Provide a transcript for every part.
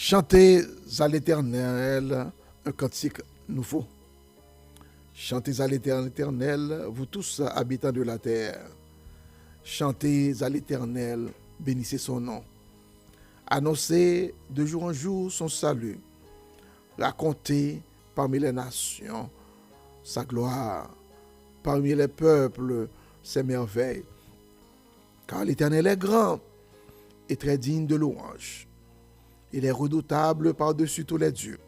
Chantez à l'Éternel un cantique nouveau. Chantez à l'Éternel, vous tous habitants de la terre. Chantez à l'Éternel, bénissez son nom. Annoncez de jour en jour son salut. Racontez parmi les nations sa gloire, parmi les peuples ses merveilles. Car l'Éternel est grand et très digne de louange. Il est redoutable par-dessus tous les dieux.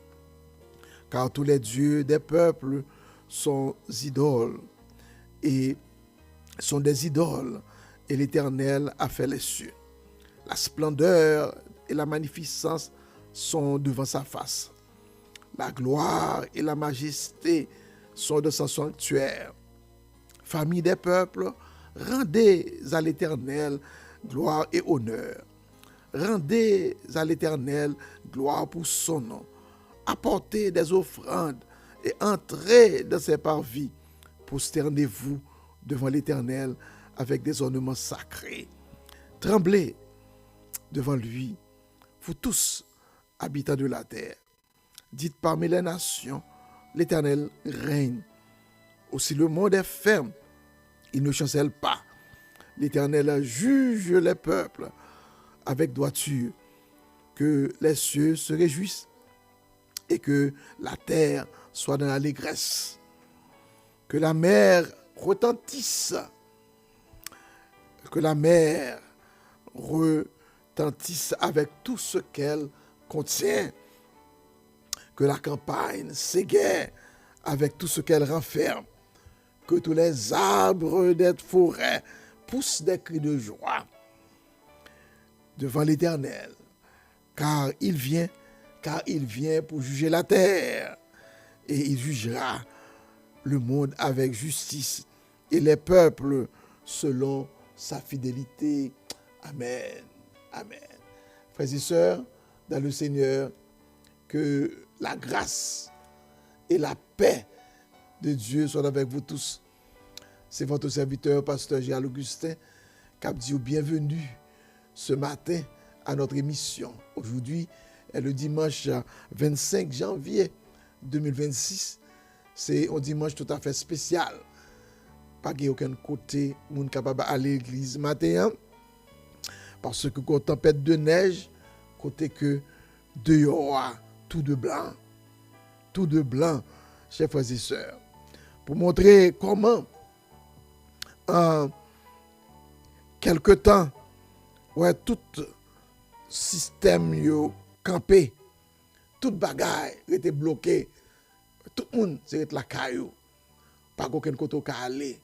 Car tous les dieux des peuples sont idoles et sont des idoles, et l'Éternel a fait les cieux. La splendeur et la magnificence sont devant sa face. La gloire et la majesté sont de son sanctuaire. Famille des peuples, rendez à l'Éternel gloire et honneur. Rendez à l'Éternel gloire pour son nom. Apportez des offrandes et entrez dans ses parvis. Prosternez-vous devant l'Éternel avec des ornements sacrés. Tremblez devant lui, vous tous, habitants de la terre. Dites parmi les nations, l'Éternel règne. Aussi le monde est ferme, il ne chancelle pas. L'Éternel juge les peuples avec droiture. Que les cieux se réjouissent et que la terre soit dans l'allégresse. Que la mer retentisse. Que la mer retentisse avec tout ce qu'elle contient. Que la campagne s'égaie avec tout ce qu'elle renferme. Que tous les arbres des forêts poussent des cris de joie devant l'Éternel, car il vient pour juger la terre, et il jugera le monde avec justice et les peuples selon sa fidélité. Amen. Amen. Frères et sœurs, dans le Seigneur, que la grâce et la paix de Dieu soient avec vous tous. C'est votre serviteur, pasteur Gérald Augustin, qui a dit bienvenue ce matin à notre émission. Aujourd'hui est le dimanche 25 janvier 2026. C'est un dimanche tout à fait spécial. Pas qu'il y ait aucun côté où on est capable d'aller à l'église matin. Parce que quand tempête de neige, côté que dehors, tout de blanc, chers frères et sœurs. Pour montrer comment, en quelque temps, ouais, tout système yo campé, toute bagaille était bloqué, tout le monde c'est la caillou, pas aucun côté à aller,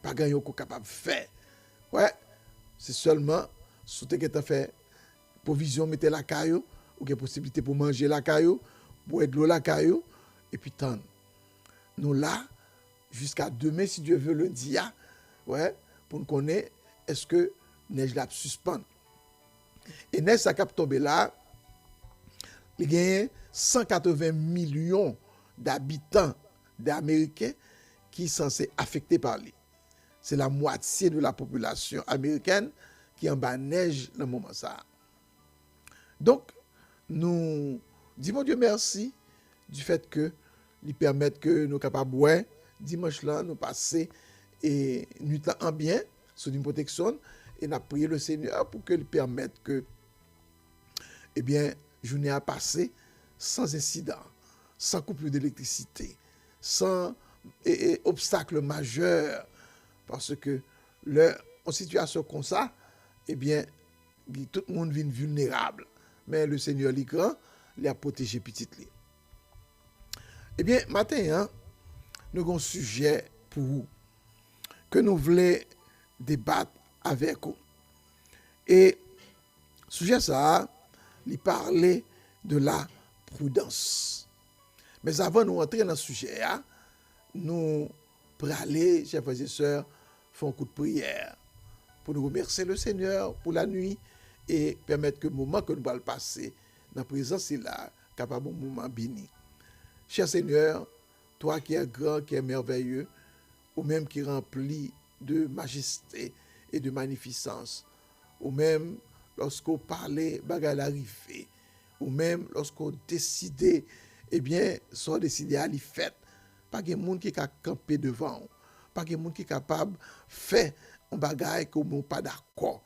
pas gagne yo capable faire. Ouais, c'est seulement si tu as fait provision mettre la caillou ou qu'il y a possibilité pour manger la caillou, boire de l'eau la caillou et puis tant. Nous là jusqu'à demain si Dieu veut le dia, ouais, pour nous connaître est-ce que neige la suspend. Et neige ça cap tomber là, il y a 180 millions d'habitants d'Américains qui sont censés affectés par lui. C'est la moitié de la population américaine qui est en bas neige dans le moment ça. Donc, nous disons Dieu merci du fait que lui permettre que nous capables ouais, dimanche là nous passer et nuit là en bien sous une protection et nous prié le Seigneur pour qu'il permette que eh bien journée a passé sans incident, sans coupure d'électricité, sans obstacle majeur parce que en situation comme ça eh bien tout le monde vient vulnérable mais le Seigneur est grand, il a protégé petite li. Eh bien matin hein, nous avons un sujet pour vous que nous voulons débattre avec vous. Et sujet ça, il parlait de la prudence. Mais avant de nous entrer dans ce sujet, nous pour aller, chers frères et sœurs, faire un coup de prière pour nous remercier le Seigneur pour la nuit et permettre que le moment que nous allons passer dans la présence est là, capable un moment béni. Cher Seigneur, toi qui es grand, qui es merveilleux, ou même qui remplit de majesté et de magnificence, ou même lorsqu'on parlait, bagarre l'arrivée, ou même lorsqu'on décide, eh bien, sont décidés à l'y faire. Pas de monde qui a campé devant. Pas de monde qui est capable de faire un bagage que vous pas d'accord.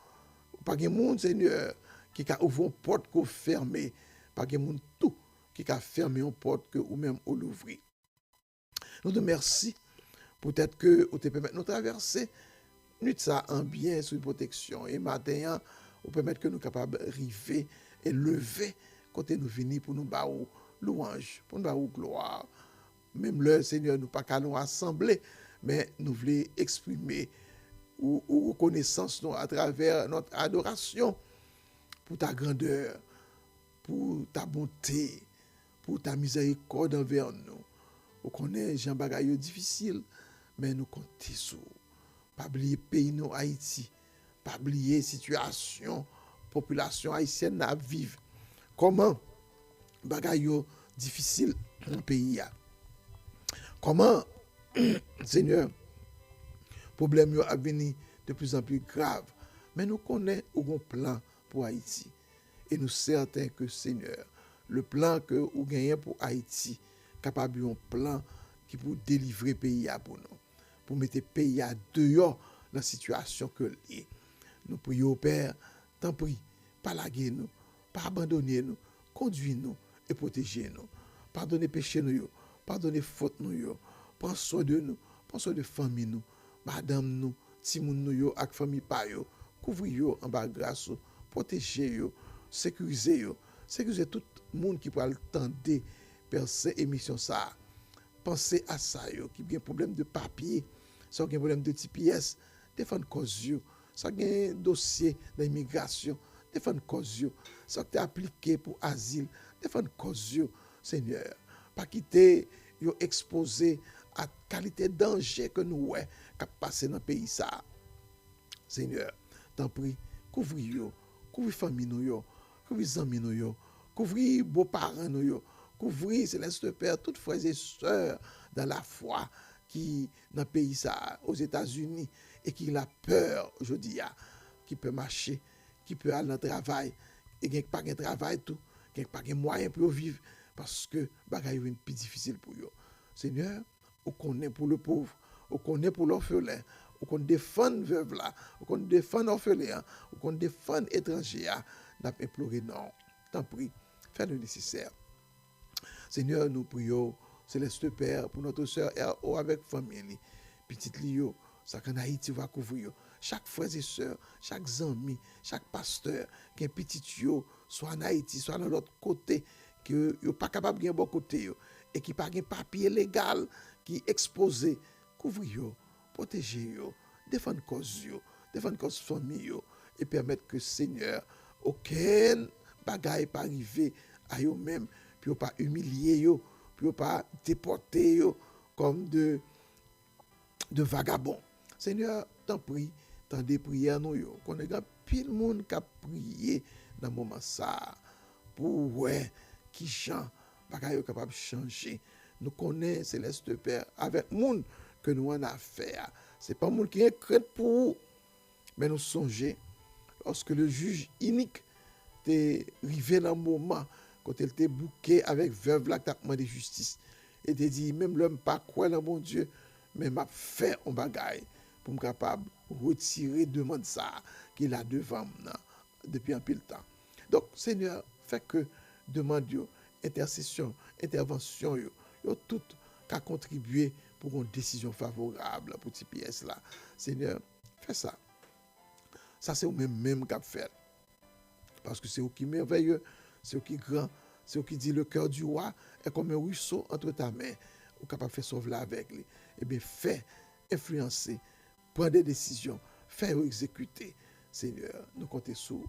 Pas de monde, Seigneur, qui a ouvert une porte que vous fermez. Pas de monde tout qui a fermé une porte que vous même vous l'ouvrez. Nous te remercions. Peut-être que vous te permettez de nous traverser. Nous ça en bien sous protection. Et matin, vous permettre que nous soyons capables d'arriver et lever quand nous venons pour nous battre louange, pour nous battre gloire. Même le Seigneur, nous pas qu'à nous assembler, mais nous voulons exprimer ou reconnaissance nous à travers notre adoration pour ta grandeur, pour ta bonté, pour ta miséricorde envers nous. Vous connaissez Jean Bagayo difficile, mais nous comptons sur. Pas oublier pays nous Haïti, pas oublier situation population haïtienne à vivre. Comment Bagayo difficile dans le pays a. Comment Seigneur problème yo a venu de plus en plus grave, mais nous connaissons un plan pour Haïti et nous certains que Seigneur, le plan que vous gagnez pour Haïti, capable un plan qui pour délivrer le pays pour nous, pour mettre le pays à dehors dans la situation que l'est. Nous prions au Père, tant pis, pas laguer nous, pas abandonner nous, conduire nous et protéger nous. Pardonnez péché nous, pardonnez faute nous, prends soin de nous, prends soin de famille nous, madame nous, timoun nous ak famille pa yo, couvrir yo en bas grâce, protéger yo, sécuriser yo, sécuriser tout le monde qui peut attendre percer émission ça. Pensez à ça yo qui a un problème de papier, ça qui a un problème de TPS, défendre cause yo, ça qui a un dossier d'immigration, défendre cause yo, ça qui est appliqué pour asile, défendre cause yo, Seigneur, pas quitter yo exposé à qualité de danger que nous ouais qui passé dans le pays ça. Seigneur, t'en prie, couvrir famille nous, couvrir amis nous, couvrir beaux-parents nous, couvrir Céleste Père, toutes frères et sœurs dans la foi qui dans le pays ça, aux États-Unis et qui a peur aujourd'hui, qui peut marcher, qui peut aller dans le travail et qui n'a pas de travail tout, qui n'a pas de moyens pour vivre parce que bagaille est plus difficile pour eux. Seigneur, on connaît pour le pauvre, on connaît pour l'orphelin, on connaît défendre veuve là, on connaît défendre orphelin, on connaît défendre étranger, n'a pas imploré non. T'en prie, fais le nécessaire. Seigneur, nous prions, Céleste Père, pour notre sœur R.O. avec famille, petite Lio, ça qu'en Haïti va couvrir. Chaque frère et sœur, chaque ami, chaque pasteur, qui est petit yo, soit en Haïti, soit dans l'autre côté, que yo pas capable de bon côté yo, et qui pas un papier légal qui exposé, couvrir yo, protéger yo, défendre cause yo, défendre cause famille yo, et permettre que Seigneur, aucun bagaille pas arriver à eux même, puis pas humilier yo, puis pas déporter yo comme de vagabonds. Seigneur, t'en prie, t'en des prières nous yo, qu'on ait pile monde qui a prié dans moment ça pour ouais qui chant bagaille capable de changer. Nous connaissons Céleste Père avec monde que nous en affaire. C'est pas monde qui est crête pour vous, mais nous songeons lorsque le juge unique t'est arrivé dans le moment quand il était bouqué avec veuve là qui a demandé justice et te dit même l'homme pas quoi dans mon Dieu mais m'a fait un bagaille pour me capable retirer demande ça qu'il a devant moi depuis un peu de temps. Donc Seigneur, fait que demande yo, intercession, intervention yo tout qu'a contribué pour une décision favorable pour ces pièces là. Seigneur, fais ça. Ça c'est même qu'a fait. Parce que c'est eux qui merveilleux, c'est eux qui grand, c'est eux qui dit le cœur du roi est comme un ruisseau entre ta main, ou capable de faire sauver là avec lui. Eh bien, fais influencer, prendre des décisions, fais exécuter. Seigneur, nous comptons sur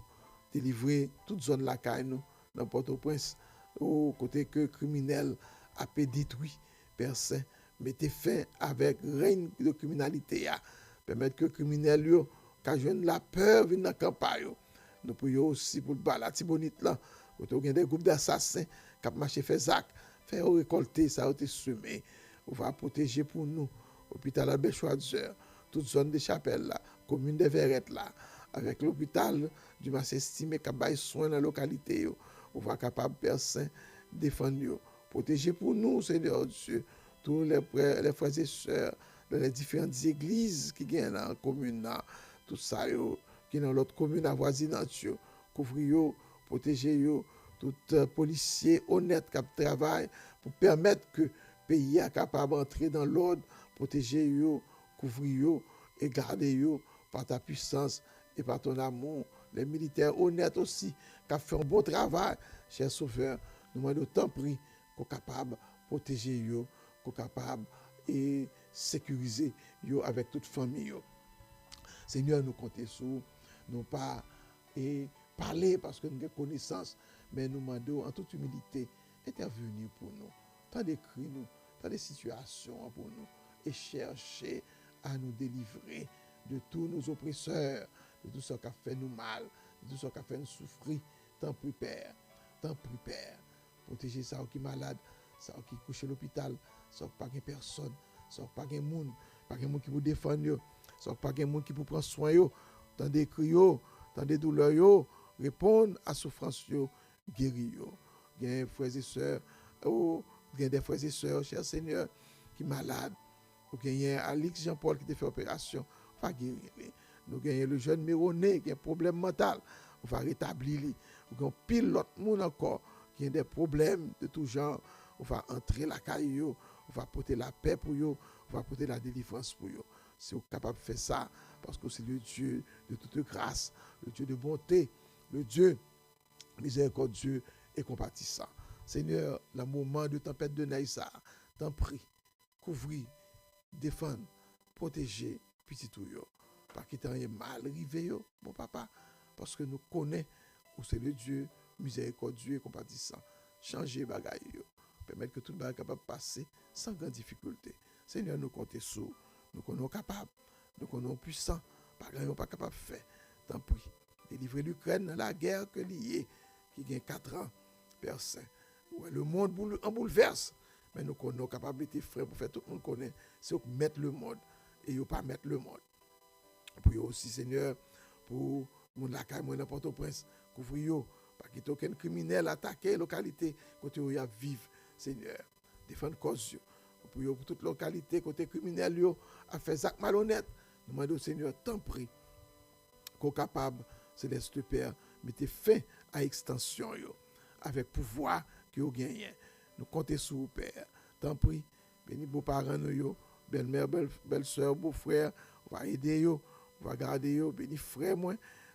délivrer toute zone là nous dans Port-au-Prince, au côté que criminel a été détruit, Père Saint, mettez fin avec règne de criminalité, permettre que criminel yo, quand je la peur vienne dans la campagne. Nous prions aussi pour la Tibonite là, quand il y a des groupes d'assassins qui ont marché fait zac, faire récolter ça a été semé. On va protéger pour nous hôpital Albert Schweitzer, toute zone de Chapelle là, commune de Verrette là, avec l'hôpital du Mas estimé qui a soin dans la localité. on va capable, Père Saint, défendre nous. Protéger pour nous, Seigneur Dieu, tous les frères et sœurs dans les différentes églises qui sont dans la commune, tout ça, qui sont dans l'autre commune avoisinante, couvrir, protéger, tout policier honnête qui travaille pour permettre que le pays est capable d'entrer dans l'ordre, protéger, couvrir et garder par ta puissance et par ton amour. Les militaires honnêtes aussi, qui ont fait un bon travail, cher Sauveur, nous demandons tant prix qu'on est capable de protéger, qu'on est capable de sécuriser avec toute famille. Seigneur, nous comptons sur nous pas et parler parce que nous avons connaissance, mais nous demandons en toute humilité intervenir pour nous, tant d'écrire nous, tant de situations pour nous, et chercher à nous délivrer de tous nos oppresseurs, de tout ce qui a fait nous mal, de tout ce qui a fait nous souffrir. Tant pis, Père, protéger ça qui est malade, ça qui est couché à l'hôpital, ça qui pas de personne, ça qui pas de monde, pas de monde qui vous défendre, ça qui pas de monde qui vous prend soin, tant des cris, tant des douleurs, répondre à souffrance, guérir. Il y a des frères et sœurs, il y a des frères et sœurs, cher Seigneur, qui sont malades. Il y a Alix Jean-Paul qui a fait opération, on va guérir. Nous avons le jeune Méroné qui a un problème mental, on va rétablir. Nous avons pile l'autre monde encore qui a des problèmes de tout genre, on va entrer la caille, on va porter la paix pour eux, on va porter la délivrance pour eux. Si vous êtes capable de faire ça, parce que c'est le Dieu de toute grâce, le Dieu de bonté, le Dieu miséricordieux et compatissant. Seigneur, le moment de tempête de neige, ça, t'en prie, couvrir, défendre, protéger, petit tout yo. Pas qu'il t'en mal arrivé yo, mon papa, parce que nous connaissons où c'est le Dieu miséricordieux et compatissant. Changer bagaille yo, permettre que tout le monde capable de passer sans grande difficulté. Seigneur, nous comptons sur, nous connaissons capables, nous connaissons puissants, pas grand pas capable de faire. Tant pis, délivrer l'Ukraine dans la guerre que liée, qui gagne 4 ans, Père Saint. Ouais, le monde en bouleverse. Mais nous connaissons capacité frère pour faire tout le monde connaît, c'est mettre le monde et ne pas mettre le monde. Puis aussi, Seigneur, pour mon lacaille, moi, dans Port-au-Prince, couvrir, pas qu'il y ait aucun criminel attaqué la localité, côté où il y a vivre, Seigneur. Défendre cause, pour toute localité, côté criminel, a fait actes malhonnêtes. Nous demandons, Seigneur, tant pris, qu'on est capable, Céleste Père, mettez fin à l'extension, avec pouvoir que vous gagnez. Nous comptons sur vous, Père. Tant pis, bénis vos parents, belle-mère, belle-soeur, beau-frère, on va aider, on va garder, bénis frère, moi,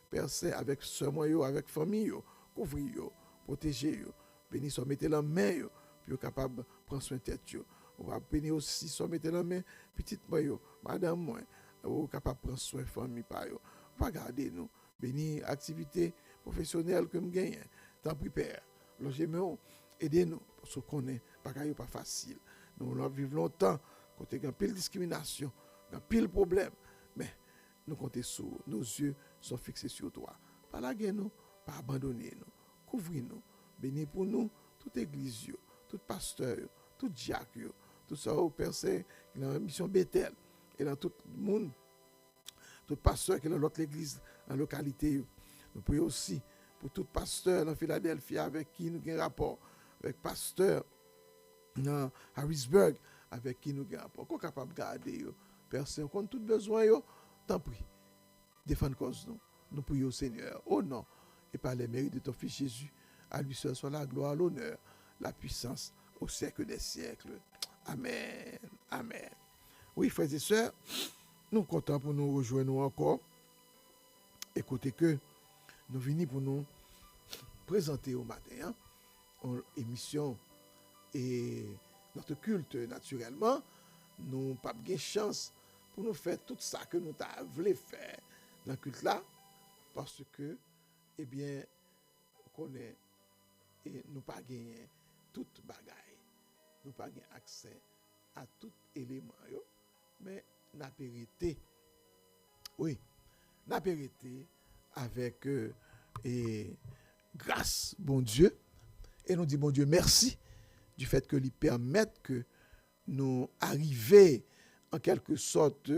Père Saint, avec soeur, moi, avec famille, couvrir, protéger, bénis, soit mettez la main, puis capable de prendre soin de tête. On va bénir aussi, soit mettez la main, petite moi, madame, moi, capable de prendre soin de famille, on va garder nous, bénis, activité professionnelle que nous gagnons. Tant pis, Père, logement, aidez-nous, parce qu'on est pas facile. Nous allons vivre longtemps, quand il y a pile de discrimination, il y a pile de problèmes, mais nous comptons sur nos yeux sont fixés sur toi. Pas la guerre, nous, pas abandonner nous, couvrir nous, bénis pour nous, toute église, tout pasteur, tout diacre, tout ça, au Père Saint, qui est dans la mission Bethel, et dans tout le monde, tout pasteur qui est dans l'autre église, dans la localité. Nous prions aussi pour tout pasteur dans Philadelphie avec qui nous avons un rapport, avec pasteur dans Harrisburg avec qui nous avons un rapport. Qu'on est capable de garder, Père Saint, qu'on a tout besoin, tant pis, défendre cause nous. Nous prions au Seigneur, au nom et par les mérites de ton Fils Jésus, à lui seul soit la gloire, l'honneur, la puissance au siècle des siècles. Amen. Amen. Oui, frères et sœurs, nous sommes contents pour nous rejoindre encore. Écoutez que nous venons pour nous présenter au matin une émission et notre culte naturellement. Nous n'avons pas de chance pour nous faire tout ça que nous voulons faire dans le culte là parce que, eh bien, on connaît et nous pas gagné toute bagaille. Nous pas gagné accès à tout élément. Mais nous avons vérité. Oui, nous avons vérité avec et grâce, bon Dieu. Et nous disons, bon Dieu, merci du fait que lui permette que nous arrivions en quelque sorte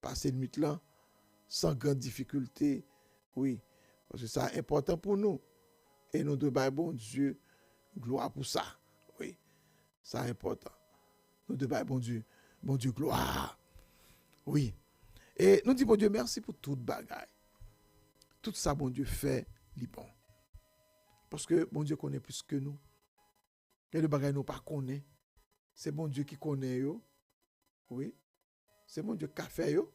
passer le nuit là sans grande difficulté. Oui, parce que c'est important pour nous. Et nous devons, bon Dieu, gloire pour ça. Oui, ça est important. Nous devons, bon Dieu, gloire. Oui. Et nous disons, bon Dieu, merci pour toute bagaille. Tout ça, bon Dieu, fait, li bon. Parce que bon Dieu connaît plus que nous. Et le bagaille nous pas connaît. C'est bon Dieu qui connaît yo. Oui. C'est bon Dieu qui a fait yo.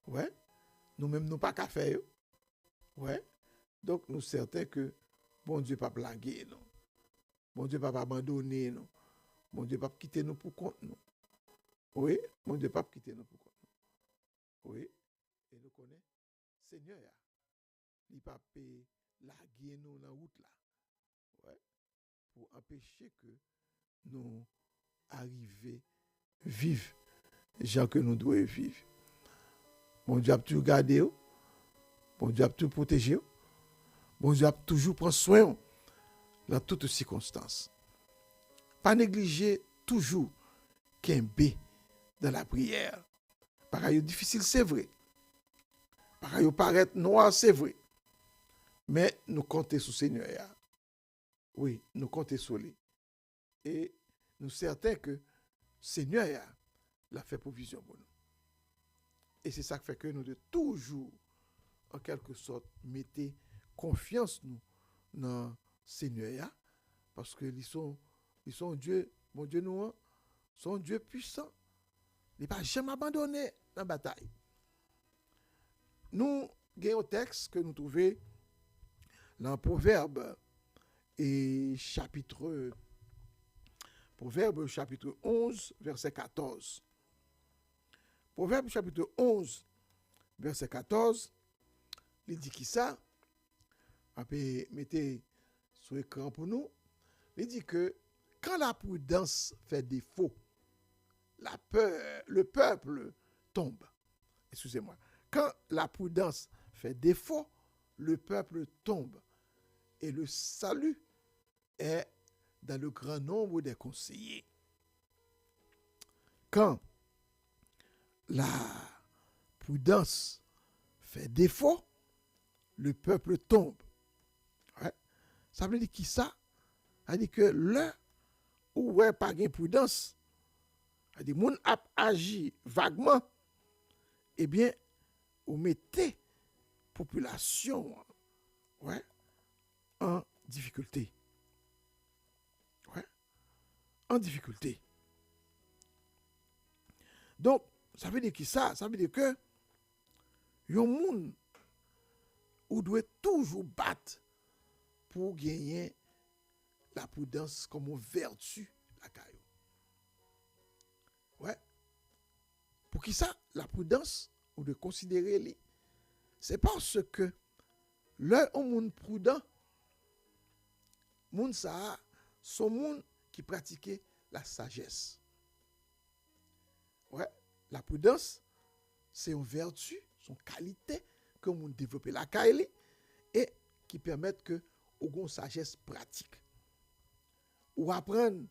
Ouais. Nous-mêmes, nous pas qu'à faire yo. Ouais. Donc, nous sommes certains que bon Dieu pas blaguer nous. Bon Dieu pas abandonner nous. Bon Dieu pas quitter nous pour compte nous. Oui. Bon Dieu pas quitter nous pour compte nous. Oui. Et nous connaissons Seigneur. Il pas laguer nous dans la route là. Ouais. Pour empêcher que nous arrivions vivre gens que nous devons vivre. Bon Dieu a tout gardé, bon Dieu a tout protégé, bon Dieu a toujours prendre soin dans toutes circonstances. Pas négliger toujours qu'un B dans la prière. Pareil difficile, c'est vrai. Pareil paraître noir, c'est vrai. Mais nous comptons sur le Seigneur. Oui, nous comptons sur lui. Et nous sommes certains que le Seigneur l'a fait provision pour nous. Et c'est ça qui fait que nous devons toujours, en quelque sorte, mettre confiance nous dans le Seigneur. Parce que ils sont Dieu, mon Dieu nous, sont Dieu puissant. Il n'est pas jamais abandonné dans la bataille. Nous avons un texte que nous trouvons dans Proverbe et chapitre 11, verset 14. Proverbe chapitre 11, verset 14, il dit qui ça? On peut mettre sur l'écran pour nous. Il dit que quand la prudence fait défaut, le peuple tombe. Excusez-moi. Quand la prudence fait défaut, le peuple tombe. Et le salut est dans le grand nombre des conseillers. Quand la prudence fait défaut, le peuple tombe. Ouais. Ça veut dire qui ça? Ça veut dire que là où il n'y a pas de prudence, ça veut dire que les gens agi vaguement, eh bien, vous mettez la population en difficulté. Ouais. En difficulté. Donc, ça veut dire qui ça? Ça veut dire que yon moun ou doit toujours battre pour gagner la prudence comme une vertu la caillou. Ouais. Pour qui ça? La prudence, ou de considérer les. C'est parce que le moun prudent, moun ça, son moun qui pratiquait la sagesse. Ouais. La prudence, c'est une vertu, son qualité que moun développe la caille et qui permettent que ou gon sagesse pratique. Ou apprendre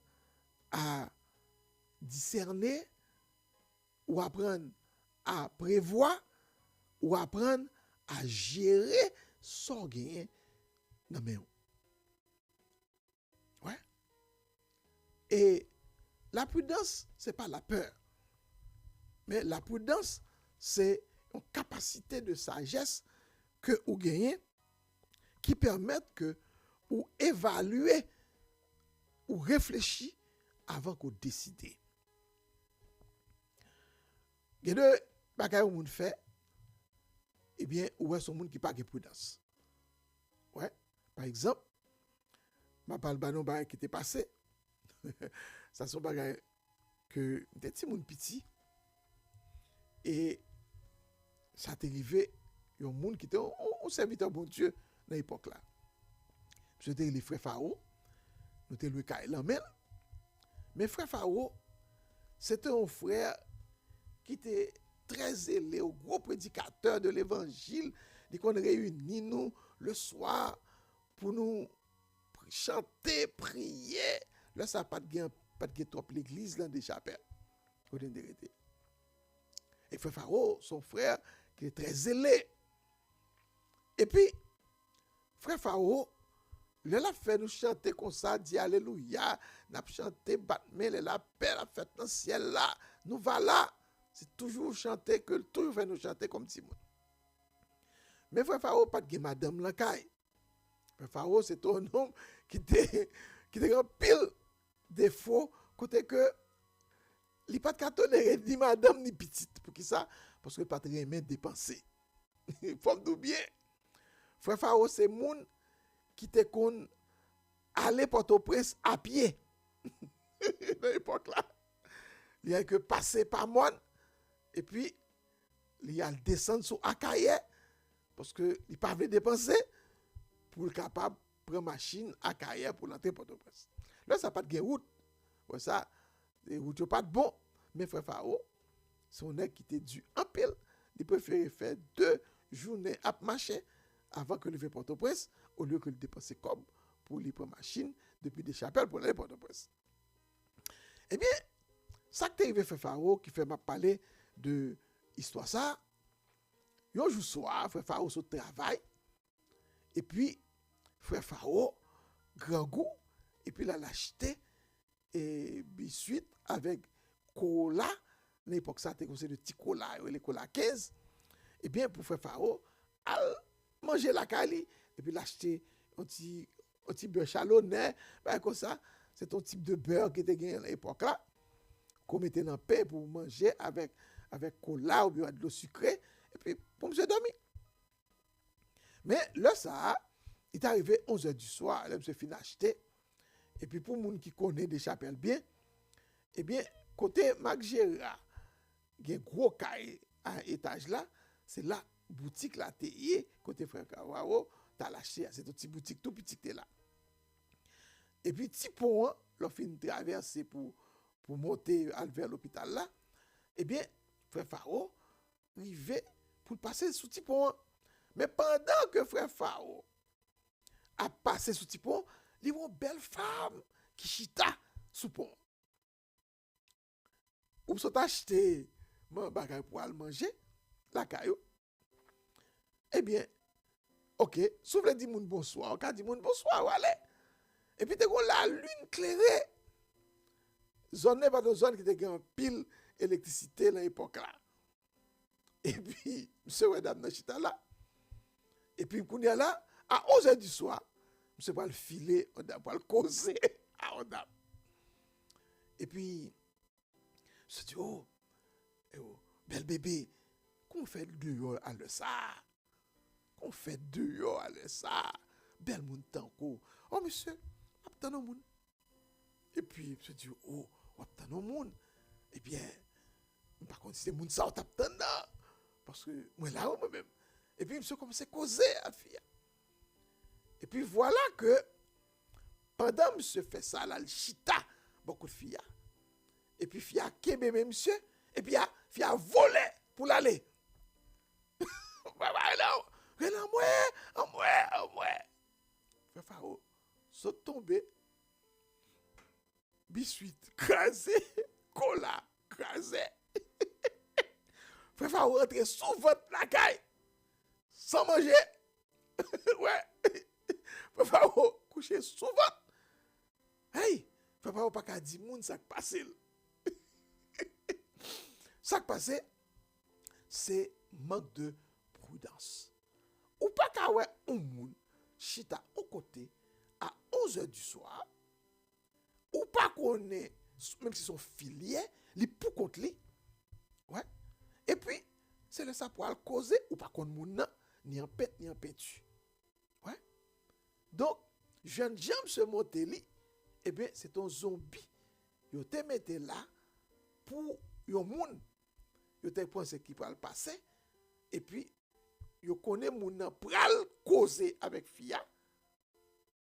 à discerner, ou apprendre à prévoir, ou apprendre à gérer son gain dans mes mains. Ouais. Et la prudence, c'est pas la peur. Mais la prudence, c'est une capacité de sagesse que vous gagnez qui permettent que vous évaluez ou réfléchir avant que vous décidez. Il y a deux bagages que vous fait, eh bien, ou est-ce monde qui n'a pas de prudence. Ouais. Par exemple, je parle de bagage qui était passé. Ça sont bagages que des petits monde petit. Et ça t'est arrivé, il y a un monde qui était un serviteur bon Dieu dans l'époque là. C'était les frères Pharaon, nous étions le cas l'amène. Mais frère Pharaon, c'était un frère qui était très zélé, un gros prédicateur de l'évangile. Il qu'on réunit nous le soir pour nous chanter, prier. Là, ça n'a pas de trop l'église dans des chapelles. Et frère Pharaon, son frère, qui est très zélé. Et puis, frère Pharaon, Le la fait nous chanter comme ça, dit alléluia, n'a chanté batme la paix la fête dans le ciel là, nous va là. C'est toujours chanter que toujours fait nous chanter comme Timon. Mais frère Pharaon pas de madame la caille. Frère Pharaon c'est un homme qui était en pile défaut côté que il pas de tolérer ni madame ni petite pour qui ça parce que pas très aimé dépenser. Faut nous bien. Frère Pharaon c'est moun qui te kon aller Port-au-Prince à pied. Dans l'époque là, il y a que passer par moi et puis il y a le descendre sur Akaye parce que il pas veut dépenser pour capable prendre machine Akaye pour l'entrer Port-au-Prince. Là ça pas de route. Ouais ça les routes pas de bon, mais frère Pharaon son nèg qui était dû en pile, il préférait faire 2 journées à marcher avant que le vienne Port-au-Prince au lieu que le dépenser comme pour lui prendre machine depuis des chapelles pour aller Port-au-Prince. Eh bien, ça qui est arrivé frère Pharaon qui fait m'a parler de histoire ça. Un jour soir, frère Pharaon au travail et puis frère Pharaon grand goût et puis il a acheté et biscuit avec cola. À l'époque ça c'était comme de petit cola, les cola 15. Eh bien pour frère Pharaon al manger la cali et puis l'acheter un petit beurre chalonnais, ben comme ça, c'est un type de beurre qui était gagné à l'époque là, qu'on mettait dans le pain pour manger avec cola ou bien de l'eau sucrée, et puis pour monsieur dormir. Mais là, ça, il est arrivé 11h du soir, là, monsieur fin acheté, et puis pour les gens qui connaissent des chapelles bien, eh bien, côté Mac Gérard, il y a un gros cahier à étage là, c'est là, boutique là, TIE, côté frère Kawao, t'as lâché, c'est une petite boutique tout petit là. Et puis, petit pont, l'on fait une traversée pour monter vers l'hôpital là. Eh bien, frère Pharaon, arrivé pour passer sous petit pont. Mais pendant que frère Pharaon a passé sous petit pont, il y a une belle femme qui chita sous pont. Ou sont acheté mon bagage pour aller manger, la caillou. Eh bien, ok, souffle dit moun bonsoir, on dit moun bonsoir, allez. Et puis, tu as la lune clairée. Zone n'est pas de zone qui était en pile électricité dans l'époque là. Et puis, monsieur Wedam dans chita là. Et puis, quand il y a là, à 11h du soir, monsieur va le filer, on va le causer à Odam. Et puis, je dis, oh, bel bébé, qu'on fait dehors à le ça? Qu'on fait dehors à le ça? Bel moun tanko. Oh, monsieur, attends moun. Et puis, je dis, oh, attends moun. Et bien, par contre, c'est moun ça, attends là. Parce que, moi là, moi-même. Et puis, monsieur commence à causer à fille. Et puis, voilà que, pendant monsieur fait ça, là, le chita, beaucoup de filles. Et puis, fille a kébé, monsieur. Et puis, fille a volé pour l'aller. En moi. Frère Pharaon, saute tombé. Biscuit crasé, cola crasé. Frère Pharaon rentre souvent la caille, sans manger. Ouais. Frère Pharaon couché souvent. Hey, Frère Pharaon pas qu'à dire moun ça qui passe. Ça qui passe, c'est manque de prudence. Ou pas qu'à ouais un moun chita au côté à 11h du soir. Ou pas qu'on est, même si son filier, li pou contre li. Ouais. Et puis, c'est le ça pour causer, ou pas qu'on moun ni en pète, ni en pètu. Ouais. Donc, jeune jambe se monte li, eh bien, c'est un zombie. Yo te mette là, pour yon moun, yo te pensé qui va le passer, et puis, yo connaît moun nan pral causer avec fia,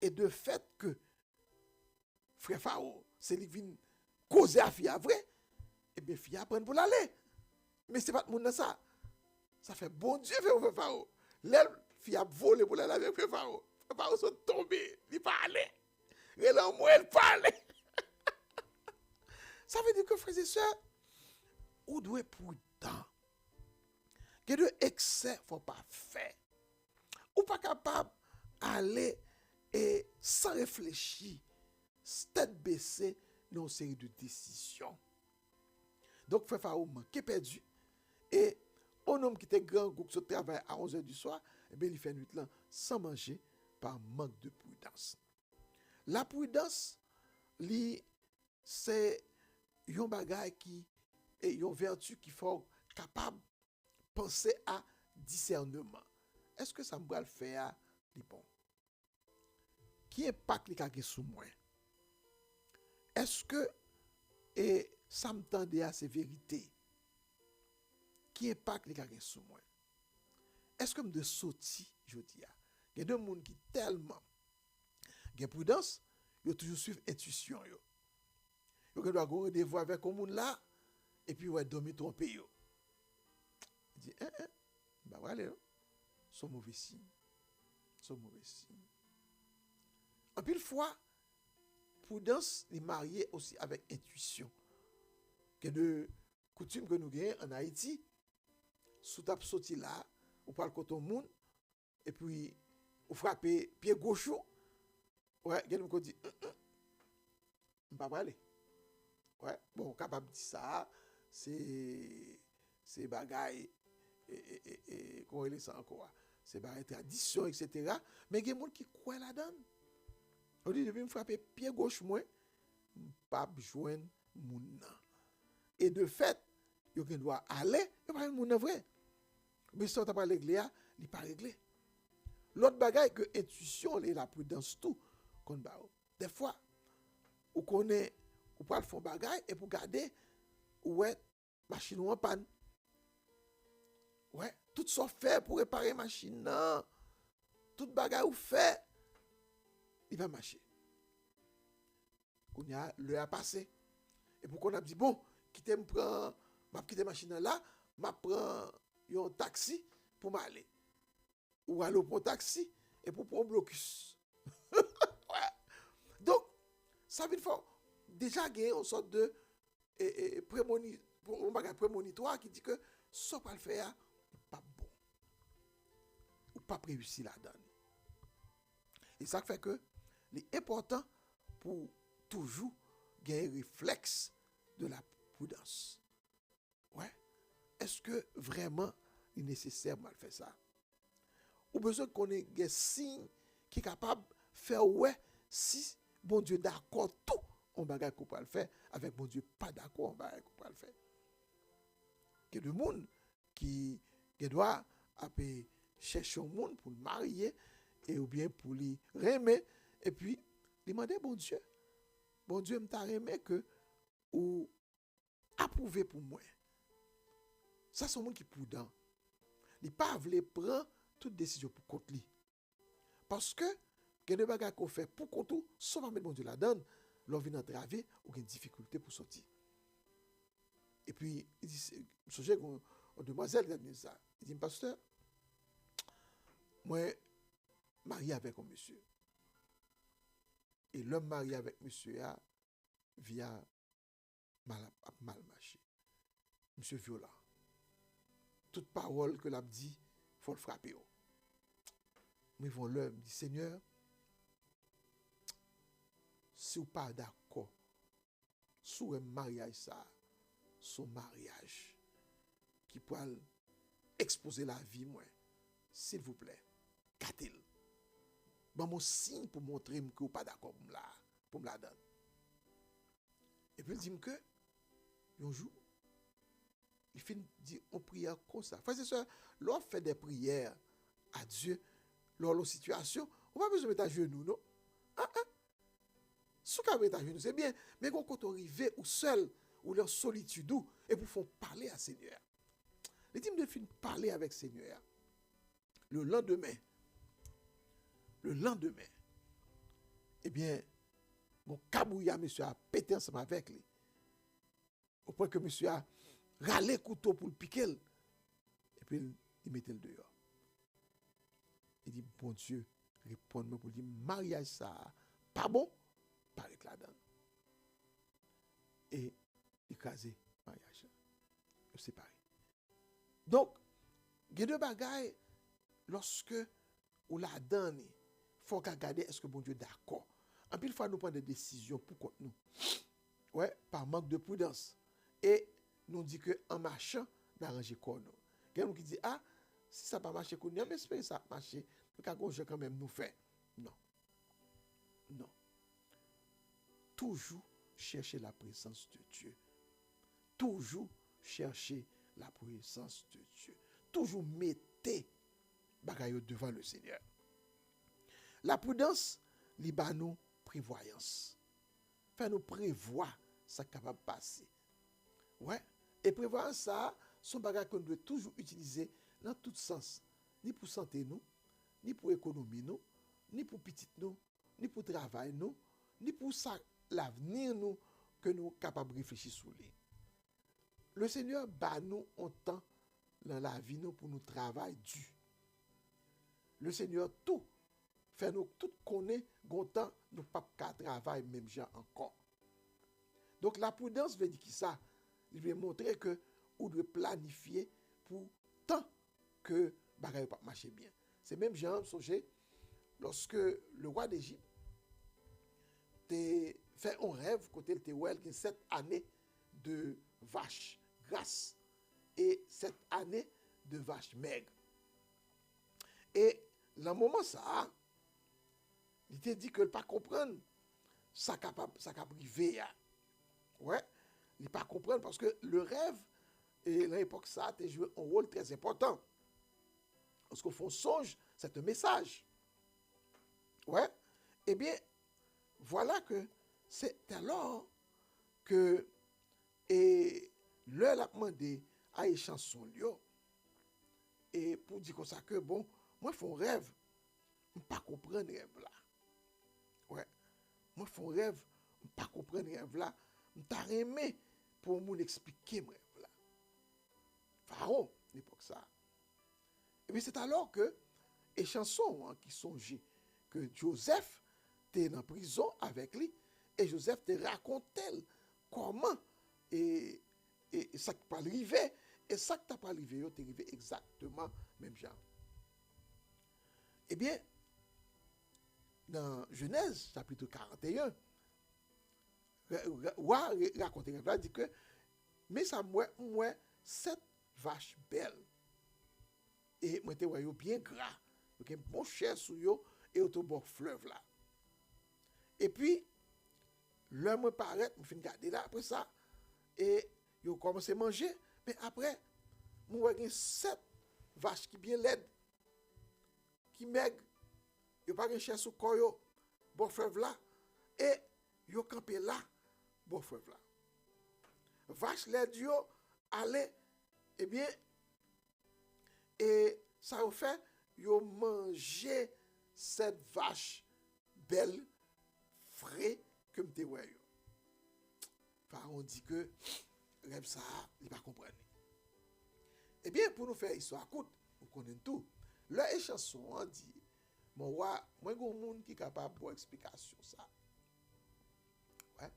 et de fait que, frère Pharaon, c'est lui qui vient causer à fille vrai, et bien fille apprend pour l'aller. Mais c'est pas tout le monde ça. Ça fait bon Dieu frère Pharaon. L'aile fille a volé pour l'aller avec frère Pharaon. Frère Pharaon sont tombés, il pas aller. Et là moi il pas aller. Ça veut dire que frères et sœurs, on doit être prudent. Que de excès faut pas faire. Ou pas capable d'aller et sans réfléchir, tête baissée, dans une série de décisions. Donc, frère Pharaon manquait perdu. Et un homme qui était grand, qui travaille à 11h du soir, eh bien, il fait nuit là sans manger par manque de prudence. La prudence, c'est un bagage qui est une vertu qui faut capable de penser à discernement. Est-ce que ça me va le faire? Bon. Qui impact les cas sous moi? Est-ce que ça me tendait à ces vérités? Qui impact les cas sous moi? Est-ce que me de sorti, je dis, il y a deux monde qui tellement gen prudence, yo toujours suivre intuition yo. Yo doit avoir rendez-vous avec un monde là et puis ouais dormir tromper yo. Il dit bah voilà, c'est mauvais signe. C'est mauvais signe. En pile fois, prudence est mariée aussi avec intuition. Que de coutume que nous gagnons en Haïti, sous tap sorti là, ou parle côté monde et puis ou frapper pied gauche. Ouais, quelqu'un me dit pas aller. Ouais, bon, capable de dire ça, c'est bagaille et comment il est ça encore. C'est bagaille tradition etc. Mais il y a des gens qui croient là-dedans. On dit depuis me frapper pied gauche moi, pas joindre moun nan. Et de fait, yo gen doit aller, yo pas moun nan vrai. Mais si on t'a pas réglé, il pas réglé. L'autre bagaille que intuition et la prudence tout qu'on ba. Des fois, on connaît ou pas le fond bagaille et pour garder ouais machine ou en panne. Ouais, tout ça fait pour réparer machine non. Tout bagaille ou fait il va marcher. Qu'on a le a passé et pour qu'on a dit bon, quitter me prend m'a quitter machine là, m'a prend un taxi pour m'aller. Ou aller pour taxi et pour prendre blocus. Ouais. Donc ça veut dire déjà gagner une sorte de prémonitoire qui dit que ça pas le faire pas bon ou pas réussi là-dedans. Et ça fait que l'important pour toujours gagner réflexe de la prudence. Ouais. Est-ce que vraiment il est nécessaire de faire ça? Ou besoin qu'on ait des signes qui sont capables de faire ouais si bon Dieu d'accord tout on bagage qu'on peut le faire avec bon Dieu pas d'accord on bagage qu'on peut le faire. Que de monde qui doit chercher un monde pour le marier et ou bien pour lui remettre et puis demander bon Dieu me t'a remet que ou approuver pour moi. Ça c'est un monde qui prudent. Il pas veut prendre toute décision pour compte lui. Parce que il y a des bagages qu'on fait pour compte tout, sans mettre bon Dieu là-dedans, l'on vient entraver ou il y a une difficulté pour sortir. Et puis, il dit, songez une demoiselle qui a dit ça. Il dit, pasteur, moi, marié avec un monsieur. Et l'homme marié avec monsieur a via mal marché. Monsieur violent. Toute parole que l'a dit, il faut le frapper. Mais ils vont l'homme dit, Seigneur, si vous pas d'accord sur un mariage ça, son mariage qui peut exposer la vie moi, s'il vous plaît, gâtez-le. Bon mon signe pour montrer que vous pas d'accord pour me la donner. Et puis il dit que un jour il finit dit on prière comme ça. Frères et sœurs, l'on fait des prières à Dieu lors de la situation, on pas besoin de mettre à genoux non. Ce qu'on met à genoux, c'est bien, mais quand on arrive ou seul, ou leur solitude, et pour faire parler à Seigneur. Les types de films parler avec Seigneur. Le lendemain, eh bien, mon cabouilla, monsieur, a pété ensemble avec lui. Au point que monsieur a râlé couteau pour le piquer. Et puis, il mettait le dehors. Il dit, bon Dieu, réponds-moi pour dire, mariage ça, pas bon, paraît là-dedans. Et écraser mariage. Séparé. Donc, il y a deux bagailles lorsque on la donne, faut regarder est-ce que bon Dieu est d'accord. En pile fois, nous prenons des décisions pour contre nous. Ouais, par manque de prudence. Et nous dit que en marchant, d'arranger quoi nous. Quelqu'un qui dit, ah, si ça n'a pas marché, qu'on a espéré ça a marché, nous quand même nous fait. Non. Non. Toujours chercher la présence de Dieu. Toujours chercher la présence de Dieu. Toujours mettez bagaille devant le Seigneur. La prudence, li ba nous prévoyance. Fait nous prévoir ça capable de passer. Ouais. Et prévoir ça, son bagage qu'on doit toujours utiliser dans tout sens. Ni pour santé nous, ni pour économie nous, ni pour petit nous, ni pour travail nous, ni pour ça l'avenir nous que nous capables de réfléchir sur lui. Le Seigneur bat nous un temps dans la vie nous pour nous travailler dur. Le Seigneur tout fait nous tout connaît gontan nous pas qu'à travailler même gens encore. Donc la prudence veut dire qui ça? Il veut montrer que on doit planifier pour tant que bagaille pas marcher bien. C'est même genre songez lorsque le roi d'Égypte te fait un rêve côté il te ouais que 7 années de vaches grasses et 7 années de vaches maigres. Et dans le moment ça, il te dit que il pas comprendre ça capable privé. Ouais, il pas comprendre parce que le rêve et à l'époque ça a joué un rôle très important. Parce qu'on fait un songe, c'est un message. Ouais. Eh bien, voilà que c'est alors que et l'heure a demandé à une chanson et pour dire comme ça que bon, moi je fais un rêve, je ne pas comprendre rêve là. Ouais. Moi je fais un rêve, je ne pas comprendre rêve là, je t'ai aimé pour m'expliquer expliquer rêve là. Pharaon, l'époque ça. Et puis c'est alors que les chansons qui songeaient que Joseph était en prison avec lui et Joseph te racontait comment et ça qui pas arrivé et ça qui t'a pas arrivé, t'es arrivé exactement même genre. Eh bien, dans Genèse chapitre 41, roi raconte il dit que mais ça moi 7 vaches belles et moi te voyais bien gras, donc bon chair sous yo et au bord fleuve là. Et puis l'homme me paraît, me fin garder là après ça et yo commencé à manger, mais après moi voyais 7 vaches qui bien laides, qui maigres, yo pas gen chair sous corps yo, bord fleuve là et yo campé là, bord fleuve là. Vache laides yo aller eh bien et ça a fait yo manger cette vache belle frais comme te ouais yo. Pharaon dit que rêve ça il pas comprendre. Eh bien pour nous faire histoire courte, nous connaissons tout. Leur chanson on dit mon roi, moi gon monde qui capable pour explication ça. Ouais.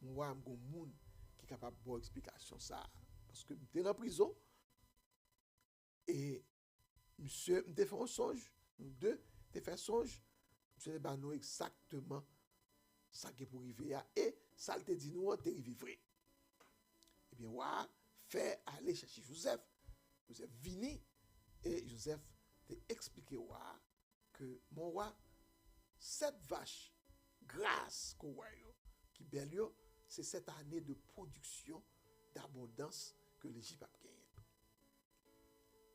Mon roi gon monde qui capable pour explication ça parce que j'étais en prison et monsieur me fait un songe, nous deux te fait songe, monsieur ba nous exactement ça qui pour arriver et ça te dit nous on te arrivé vrai. Eh bien ouais, fait aller chercher Joseph. Joseph vini et Joseph te expliqué ouais que mon roi 7 vaches grasses qui belle yo, c'est cette année de production d'abondance que l'Égypte a gagné.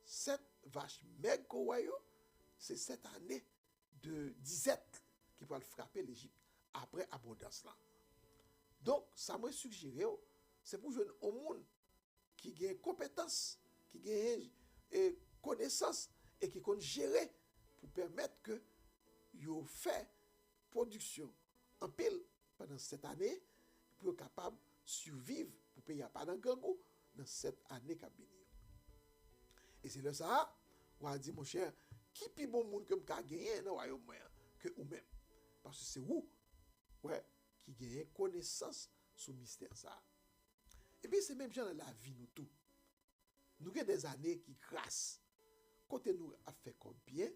7 vaches maigres, c'est cette année de disette qui va frapper l'Égypte après abondance là. Donc, ça m'a suggéré, c'est pour jouer au monde qui a compétence, qui a connaissance et qui peut gérer pour permettre que yo fait production en pile pendant cette année pour être capable de survivre pour payer pas dans gangou dans cette année qui a béni. Et c'est le ça, on a dit mon cher, qui plus bon monde que m'ka gagner dans royaume que ou même parce que c'est vous ouais qui gagne connaissance sur mystère ça. Et puis c'est même genre dans la vie nous tout. Nous avons des années qui grâce côté nous a fait comme bien,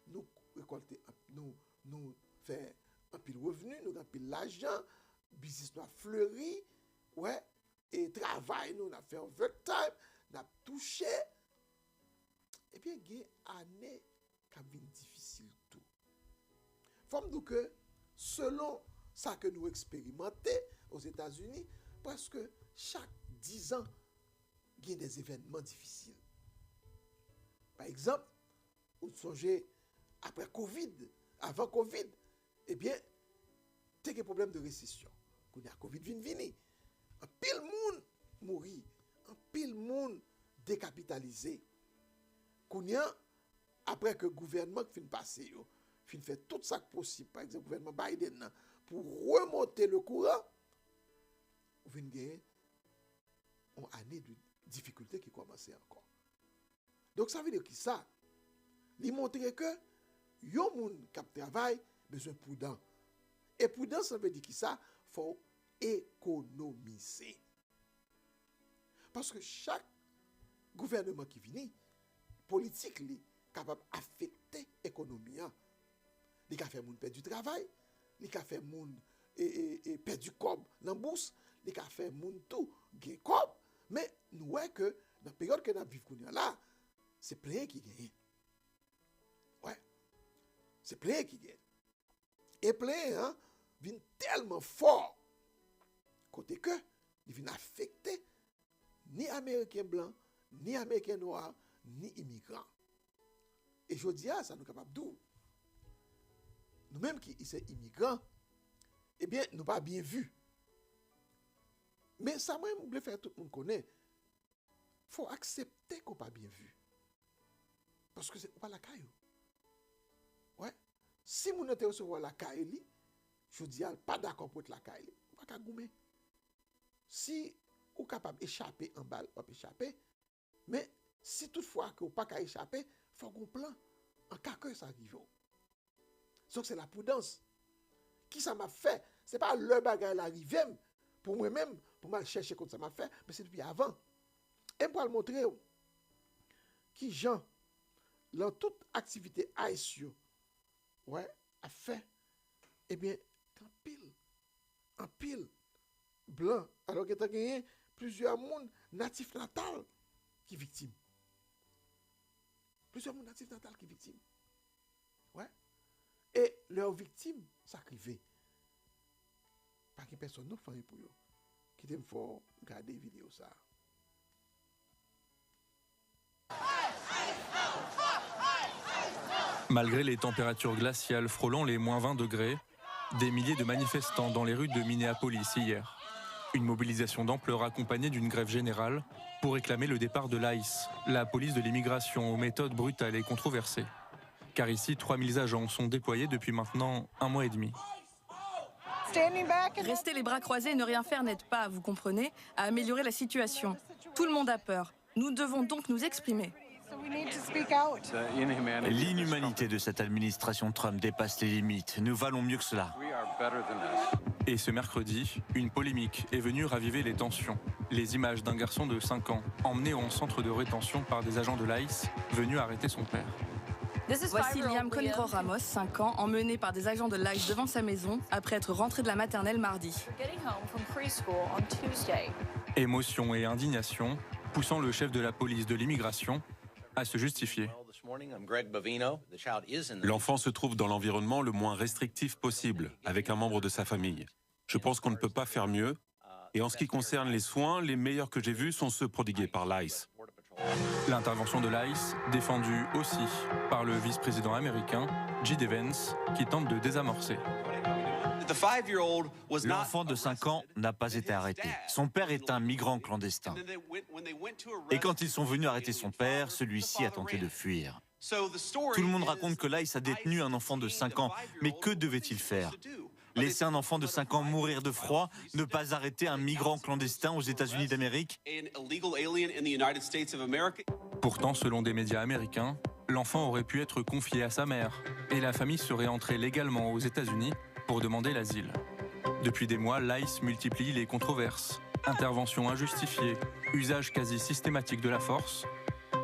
nous récolter, nous faire un pile revenu, nous avons pile l'argent, business nous a fleuri, ouais, et travail nous a fait overtime, nous a touché. Et bien, il y a une année qui a été difficile tout. Faut me dire que selon ça que nous expérimentons aux États-Unis, parce que chaque 10 ans, il y a des événements difficiles. Par exemple, vous songez après Covid, avant Covid, eh bien, il y a des problèmes de récession. Quand il y a Covid, vini. Un pile monde mourit, un pile monde décapitalisé. Quand il y a, après que le gouvernement fin passé, fin fait tout ça possible, par exemple, le gouvernement Biden, pour remonter le courant, vous venez gagner une année de difficulté qui commence encore. Donc ça veut dire que ça, il montre que yon moun qui travaille besoin de prudence. Et prudence, ça veut dire que ça, il faut économiser. Parce que chaque gouvernement qui vient, politique, est capable d'affecter l'économie. Il a fait moun perdre du travail, il a fait moun perdre du cob dans la bourse, il a fait moun tout gain cob. Mais nous voyons que dans la période que nous vivons là, c'est plein qui gagne. Ouais. C'est plein qui gagne. Et plein, vient tellement fort, côté que, il vient affecter ni Américains blancs, ni Américains noirs, ni immigrants. Et je dis, ça nous est capable d'où? Nous-mêmes qui sommes immigrants, eh bien, nous pas bien vus. Mais ça, moi, je voulais faire tout le monde connaît. Il faut accepter qu'on pas bien vu. Parce que c'est pas la caillou. Ouais. Si vous n'êtes recevoir la caillou, je dis, pas d'accord pour être la caillou. Vous pas goumer. Si vous êtes capable d'échapper en balle, vous pouvez échapper. Mais si toutefois que vous n'êtes pas échapper, il faut qu'on plan. En cas que ça arrive. Donc c'est la prudence. Qui ça m'a fait? Ce n'est pas le bagage arrivé pour moi-même, pour me chercher comme ça m'a fait, mais c'est depuis avant. Et pour le montrer, qui Jean, dans toute activité haïtienne, ouais, a fait, eh bien, en pile, blanc, alors qu'il y a gagné plusieurs mondes natifs natals qui sont victimes. Plusieurs mondes natifs natals qui sont victimes. Ouais. Et leurs victimes sacrifiées. Pas que personne ne fait pour eux. Qui t'aime fort regarder vidéo ça. Malgré les températures glaciales frôlant les moins 20 degrés, des milliers de manifestants dans les rues de Minneapolis hier. Une mobilisation d'ampleur accompagnée d'une grève générale pour réclamer le départ de l'ICE, la police de l'immigration aux méthodes brutales et controversées. Car ici, 3000 agents sont déployés depuis maintenant 1 mois et demi. Rester les bras croisés et ne rien faire n'aide pas, vous comprenez, à améliorer la situation. Tout le monde a peur. Nous devons donc nous exprimer. L'inhumanité de cette administration Trump dépasse les limites. Nous valons mieux que cela. Et ce mercredi, une polémique est venue raviver les tensions. Les images d'un garçon de 5 ans emmené en centre de rétention par des agents de l'ICE venus arrêter son père. Voici Liam Coniro Ramos, 5 ans, emmené par des agents de l'ICE devant sa maison après être rentré de la maternelle mardi. Émotion et indignation poussant le chef de la police de l'immigration à se justifier. L'enfant se trouve dans l'environnement le moins restrictif possible, avec un membre de sa famille. Je pense qu'on ne peut pas faire mieux. Et en ce qui concerne les soins, les meilleurs que j'ai vus sont ceux prodigués par l'ICE. L'intervention de l'ICE, défendue aussi par le vice-président américain, J.D. Vance, qui tente de désamorcer. L'enfant de 5 ans n'a pas été arrêté. Son père est un migrant clandestin. Et quand ils sont venus arrêter son père, celui-ci a tenté de fuir. Tout le monde raconte que l'ICE a détenu un enfant de 5 ans. Mais que devait-il faire? Laisser un enfant de 5 ans mourir de froid? Ne pas arrêter un migrant clandestin aux États-Unis d'Amérique? Pourtant, selon des médias américains, l'enfant aurait pu être confié à sa mère et la famille serait entrée légalement aux États-Unis pour demander l'asile. Depuis des mois, l'ICE multiplie les controverses, interventions injustifiées, usage quasi systématique de la force,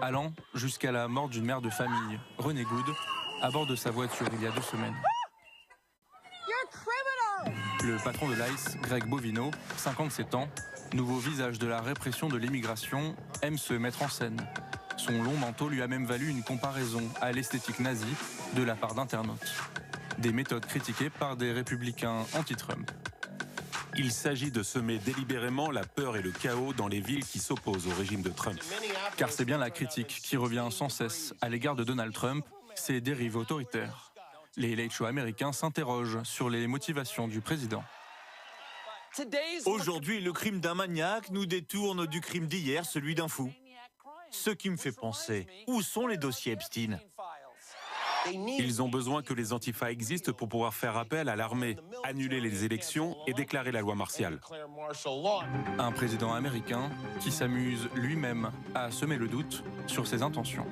allant jusqu'à la mort d'une mère de famille, Renee Good, à bord de sa voiture il y a 2 semaines. Le patron de l'ICE, Greg Bovino, 57 ans, nouveau visage de la répression de l'immigration, aime se mettre en scène. Son long manteau lui a même valu une comparaison à l'esthétique nazie de la part d'internautes. Des méthodes critiquées par des républicains anti-Trump. Il s'agit de semer délibérément la peur et le chaos dans les villes qui s'opposent au régime de Trump. Car c'est bien la critique qui revient sans cesse à l'égard de Donald Trump, ses dérives autoritaires. Les late shows américains s'interrogent sur les motivations du président. Aujourd'hui, le crime d'un maniaque nous détourne du crime d'hier, celui d'un fou. Ce qui me fait penser, où sont les dossiers Epstein? Ils ont besoin que les antifas existent pour pouvoir faire appel à l'armée, annuler les élections et déclarer la loi martiale. Un président américain qui s'amuse lui-même à semer le doute sur ses intentions.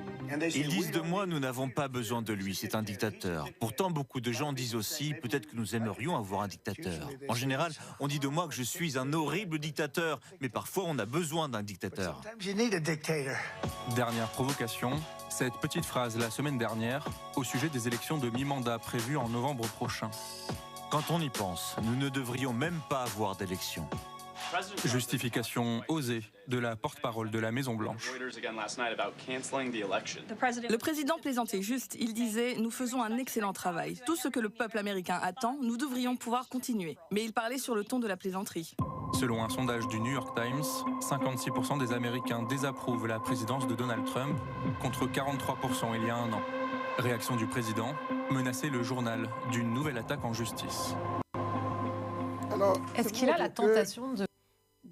Ils disent de moi, nous n'avons pas besoin de lui, c'est un dictateur. Pourtant, beaucoup de gens disent aussi, peut-être que nous aimerions avoir un dictateur. En général, on dit de moi que je suis un horrible dictateur, mais parfois on a besoin d'un dictateur. Dernière provocation, cette petite phrase la semaine dernière au sujet des élections de mi-mandat prévues en novembre prochain. Quand on y pense, nous ne devrions même pas avoir d'élection. Justification osée de la porte-parole de la Maison-Blanche. Le président plaisantait juste, il disait « Nous faisons un excellent travail. Tout ce que le peuple américain attend, nous devrions pouvoir continuer. » Mais il parlait sur le ton de la plaisanterie. Selon un sondage du New York Times, 56% des Américains désapprouvent la présidence de Donald Trump, contre 43% il y a un an. Réaction du président, menacer le journal d'une nouvelle attaque en justice. Alors, est-ce qu'il a la tentation de...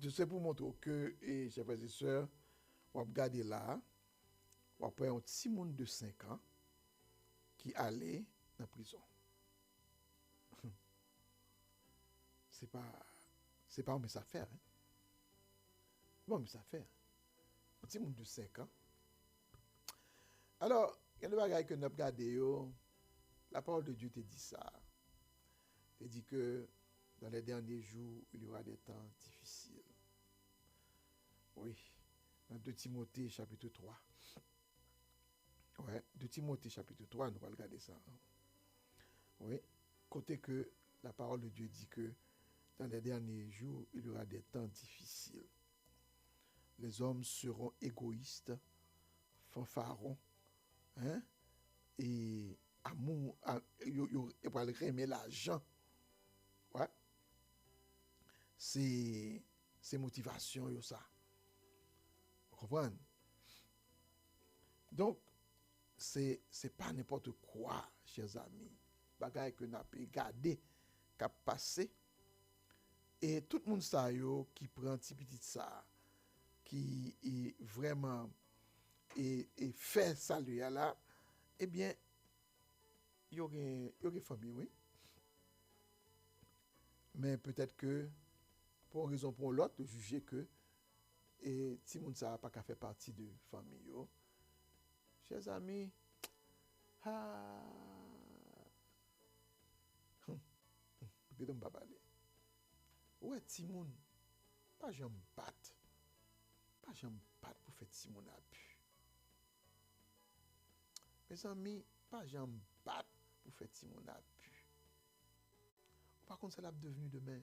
C'est pour montrer que, et chers frères et sœurs, on va regarder là, on va prendre un petit monde de 5 ans qui allait dans la prison. C'est pas un mes affaires. Hein? Bon, mes affaires. Un petit monde de 5 ans. Alors, il y a des bagages que nous avons regardé, la parole de Dieu te dit ça. Il dit que dans les derniers jours, il y aura des temps difficiles. Oui, dans 2 Timothée chapitre 3. Ouais, 2 Timothée chapitre 3, nous allons regarder ça. Oui, côté que la parole de Dieu dit que dans les derniers jours, il y aura des temps difficiles. Les hommes seront égoïstes, fanfarons, hein, et amour, ils vont aimer l'argent. Ouais. C'est motivation, ça. Vous comprenez? Donc, c'est pas n'importe quoi, chers amis. Bagaille que nous avons regardé, qui a passé. Et tout le monde ça qui prend un petit ça, qui est vraiment et fait ça lui là, eh bien, il y aurait une famille, oui. Mais peut-être que, pour une raison ou pour l'autre, juger que et si moun ça pas qu'à faire partie de famille yo. Chers amis, peut-être pas parler. Ouais, Timoun, pas j'aime battre. Pas j'aime battre pour faire Timoun à pu. Mes amis, pas j'aime battre pour faire Timoun à pu. Par contre, c'est là devenu demain.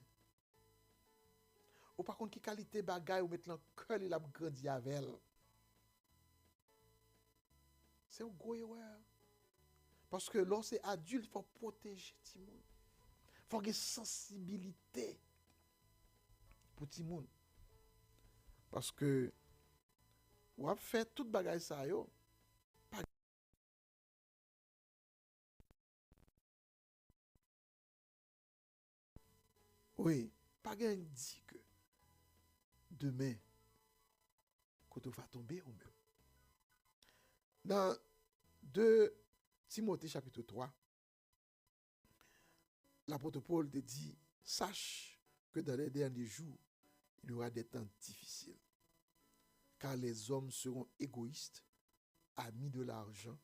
Ou par contre, qui qualité bagaille ou mettre dans le cœur, il a grandi avec elle. C'est un gros erreur. Parce que lorsque c'est adulte, il faut protéger Timoun. Il faut avoir une sensibilité pour Timoun. Parce que, ou a fait toute bagaille ça yo. Oui, pas gain dit que demain, quand on va tomber ou même. Dans 2 Timothée chapitre 3, l'apôtre Paul te dit, sache que dans les derniers jours, il y aura des temps difficiles. Car les hommes seront égoïstes, amis de l'argent,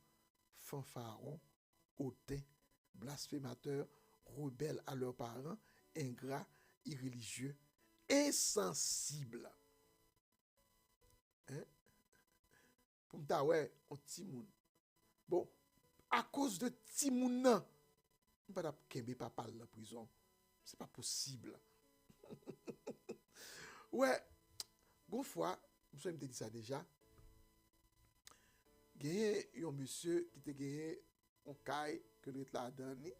fanfarons, hautains, blasphémateurs, rebelles à leurs parents, ingrats, irréligieux, insensibles. Hein? Pour me dire, ouais, on petit monde. Bon, à cause de Timoun nan. On pas kembe papa la prison. C'est pas possible. Ouais, gon fois, je me dit ça déjà. Gagné un monsieur qui te gagné un caille que le la donné.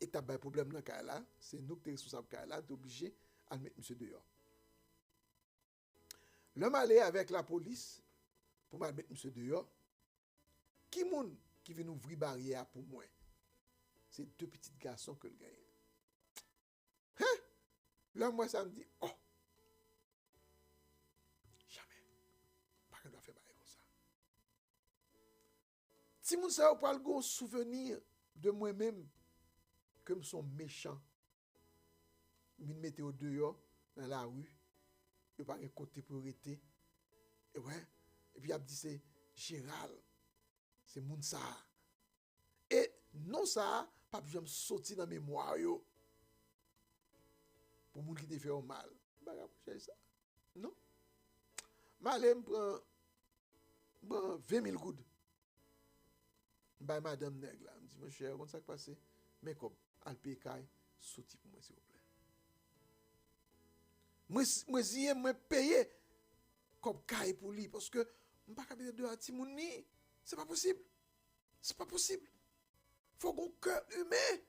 Et t'as pas problème dans caille là, c'est nous qui sommes responsables caille là, d'obligé à mettre monsieur dehors. L'homme allé avec la police pour mettre monsieur dehors. Qui moun qui vient ouvrir barrière pour moi? C'est deux petits garçons que le gagne. Hein? Là, moi, ça me dit, oh, jamais. Pas qu'on doit faire bailler comme ça. Si moun sa ou pas le souvenir de moi-même, comme son méchant, me mettait au dehors, dans la rue, il n'y a pas de côté pour arrêter. Et ouais, et puis il a dit, c'est Gérald, c'est moun sa. Et non ça, pas besoin de sortir dans la mémoire, yo. Pour moun qui te fait mal. Bah, ça. Non. Malem prend 20 000 goudes. Bah, madame nègre là, me dit, mon cher, comment ça passe? Mais comme, al pekay, sorti pour moi, s'il vous plaît. Moi, si moi payer comme caille pour lui, parce que, je ne peux pas capter de Timoun ni. C'est pas possible. C'est pas possible. Faut qu'on cœur humain.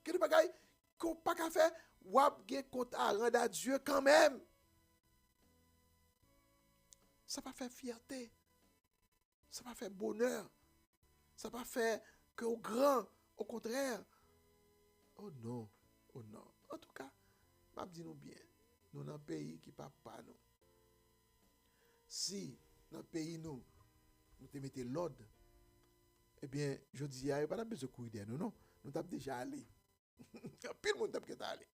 Que de bagaille qu'on pas qu'à faire, ou à compte à rendre à Dieu quand même. Ça pas fait fierté. Ça pas fait bonheur. Ça pas fait que au grand, au contraire. Oh non, oh non. En tout cas, m'a dit nous bien. Nous dans un pays qui pas nous. Si dans le pays nous te mettez l'ordre, eh bien, je dis, il n'y a pas besoin de courir derrière nous, non. Nous sommes déjà allés. Pile le monde est allé.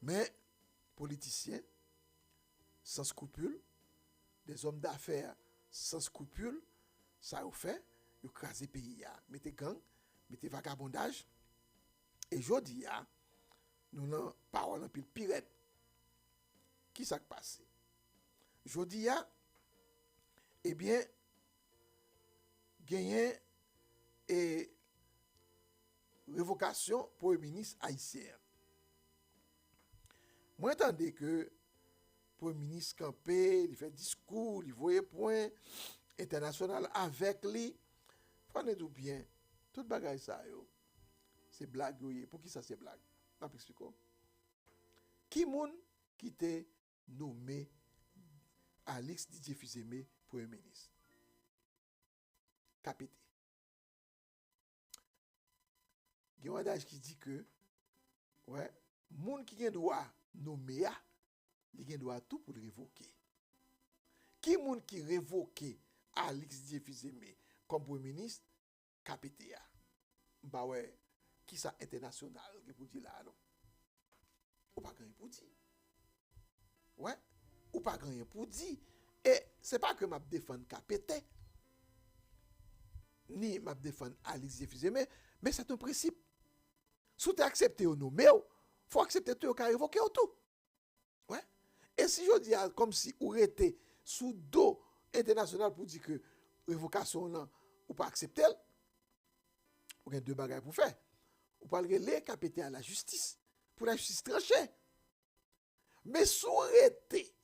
Mais, politiciens, sans scrupules, des hommes d'affaires sans scrupules, ça a fait, ils crasent le pays. Mettez gang, mettez vagabondage. Et je dis, nous avons parole en pile pirate. Qui s'est passé? Je dis, eh bien, gagné et révocation pour le ministre haïtien. Moi, j'entendais que pour le ministre campé, il fait discours, il voyait point international avec lui. Prenez-vous bien, tout bagaille ça, c'est blague. Pour qui ça c'est blague? Je vais expliquer. Qui moun qui t'a nommé Alex Didier Fils-Aimé Premier ministre? Capité. Il y a un adage qui dit que, ouais, moun qui a droit nommer, il a droit tout pour le révoquer. Qui moun qui révoque Alex Didier Fils-Aimé comme Premier ministre? Capité. Bah ouais, qui ça international qui pour dire là, non? Ou pas grand pour dire. Ouais, ou pas grand pour dire. Et c'est pas que m'a défendre Capité, ni m'a défendre Alex Fils-Aimé, mais c'est un principe. Si tu acceptes au nommer, il faut accepter tout et révoquer tout. Ouais. Et si je dis comme si vous étiez sous dos international pour dire que révocation là, ou pas accepter, vous avez deux bagages pour faire. Vous parlez les Capité à la justice, pour la justice trancher. Mais si vous étiez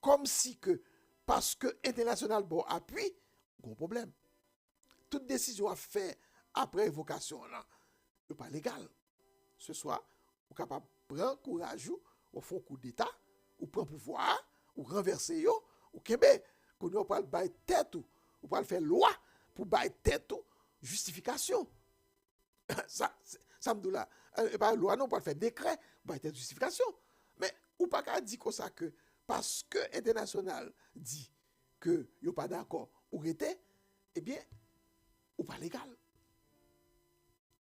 comme si que, parce que international bon appui, gros problème. Toute décision à faire après évocation là, n'est pas légal. Ce soir, vous êtes capable de prendre courage, ou faire un coup d'État, ou prendre pouvoir, ou renverser yo, ou kembe, qu'on ne pas le bailler tête ou pas le faire loi pour bailler tête justification. Ça me dit là, pas loi non pas le faire décret, bailler tête justification. Mais ou pas qu'à dire comme ça que parce que international dit que yo pas d'accord ou rete, eh bien ou pas légal.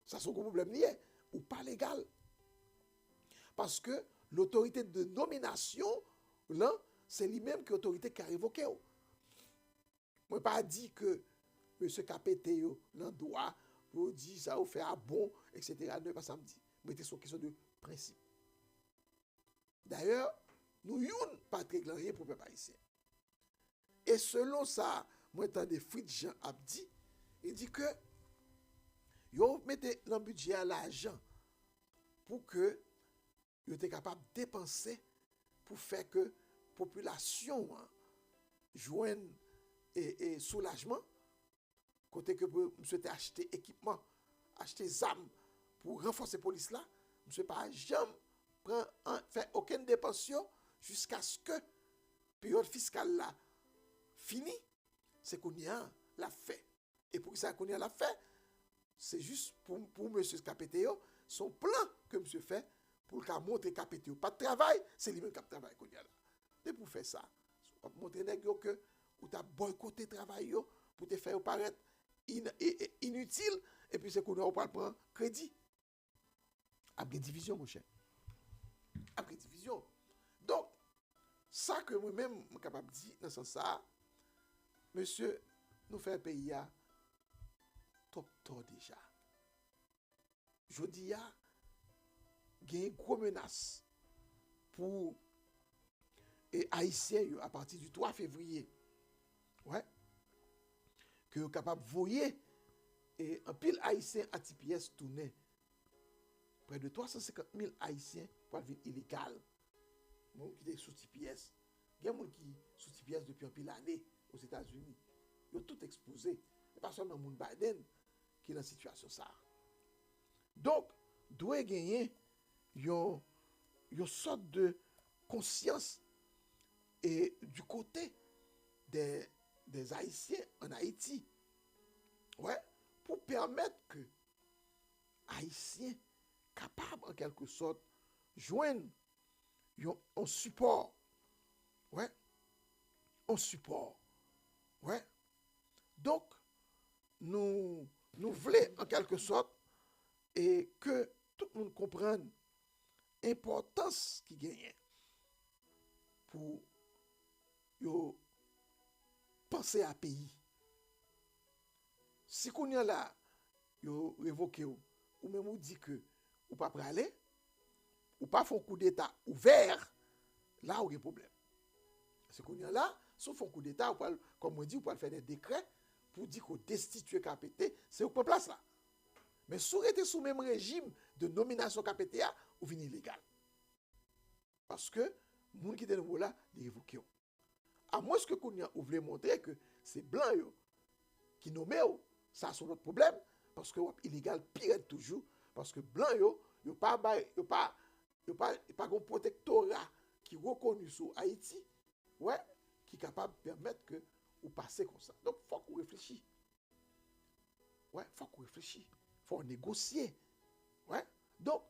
Ça c'est un problème lié, ou pas légal. Parce que l'autorité de nomination, là, c'est lui-même qui est l'autorité qui a révoqué. Moi, pas dit que M. Capité, l'endroit, pour dire ça, ou faire bon, etc. Ne pas ça me dit. Mais c'est une question de principe. D'ailleurs, nous n'avons pas de rien pour le peuple haïtien. Et selon ça, moi, tant de Fritz Jean Abdi, il dit que yo mettez dans le budget à l'argent pour que yo êtes capable de dépenser pour faire que la population joigne et soulagement. Côté que monsieur te acheter équipement, acheter armes pour renforcer la police là, monsieur pas jamais fait aucune dépense jusqu'à ce que la période fiscale là fini, c'est qu'on y a la fait. Et pour ça qu'on y a la fait, c'est juste pour monsieur Capétéo, son plan que monsieur fait pour le montrer Capétéo. Pas de travail, c'est lui-même qui travaille qu'on y a là. Et pour faire ça, on va montrer que ou t'as boycotté le travail pour te faire paraître inutile, et puis c'est qu'on va prendre crédit. Après division, mon cher. Après division. Donc, ça que moi-même, je suis capable de dire dans ce sens, monsieur, nous faisons un pays à top déjà. Je dis, il y a une grosse menace pour les Haïtiens à partir du 3 février. Ouais. Que vous êtes capable de voyer et un pile Haïtien à TPS tourné. Près de 350 000 Haïtiens pour vivre illégal. Bon, qui est sous TPS. Il y a des gens qui sont sous TPS depuis un pile d'années aux États-Unis. Ils ont tout exposé. Et pas seulement Moun Biden qui est dans la situation ça. Donc, doit gagner une sorte de conscience et du côté des Haïtiens en Haïti. Ouais, pour permettre que les Haïtiens capables en quelque sorte joignent un support. Ouais, un support. Ouais. Donc, nous voulons en quelque sorte et que tout le monde comprenne l'importance qui gagne pour penser à pays. Si qu'on y a là, yo révoqué ou même ou dit que ou pas aller, ou pas font coup d'état ouvert, là où il y a problème. Si qu'on y a là, sauf un coup d'état, comme on dit, ou pas faire des décrets pour dire qu'on destitue KPT, c'est au place là. Mais si on était sous le même régime de nomination KPTA, ou vient illégal. Parce que les gens qui étaient là, ils révoquent. À moins que qu'on voulait montrer que c'est blanc qui nommé, ça c'est notre problème, parce que illégal pire toujours, parce que blanc yo pas un protectorat qui reconnu sur Haïti, ouais, qui est capable de permettre que vous passez comme ça. Donc faut qu'on réfléchisse. Ouais, faut qu'on réfléchisse. Faut négocier. Ouais. Donc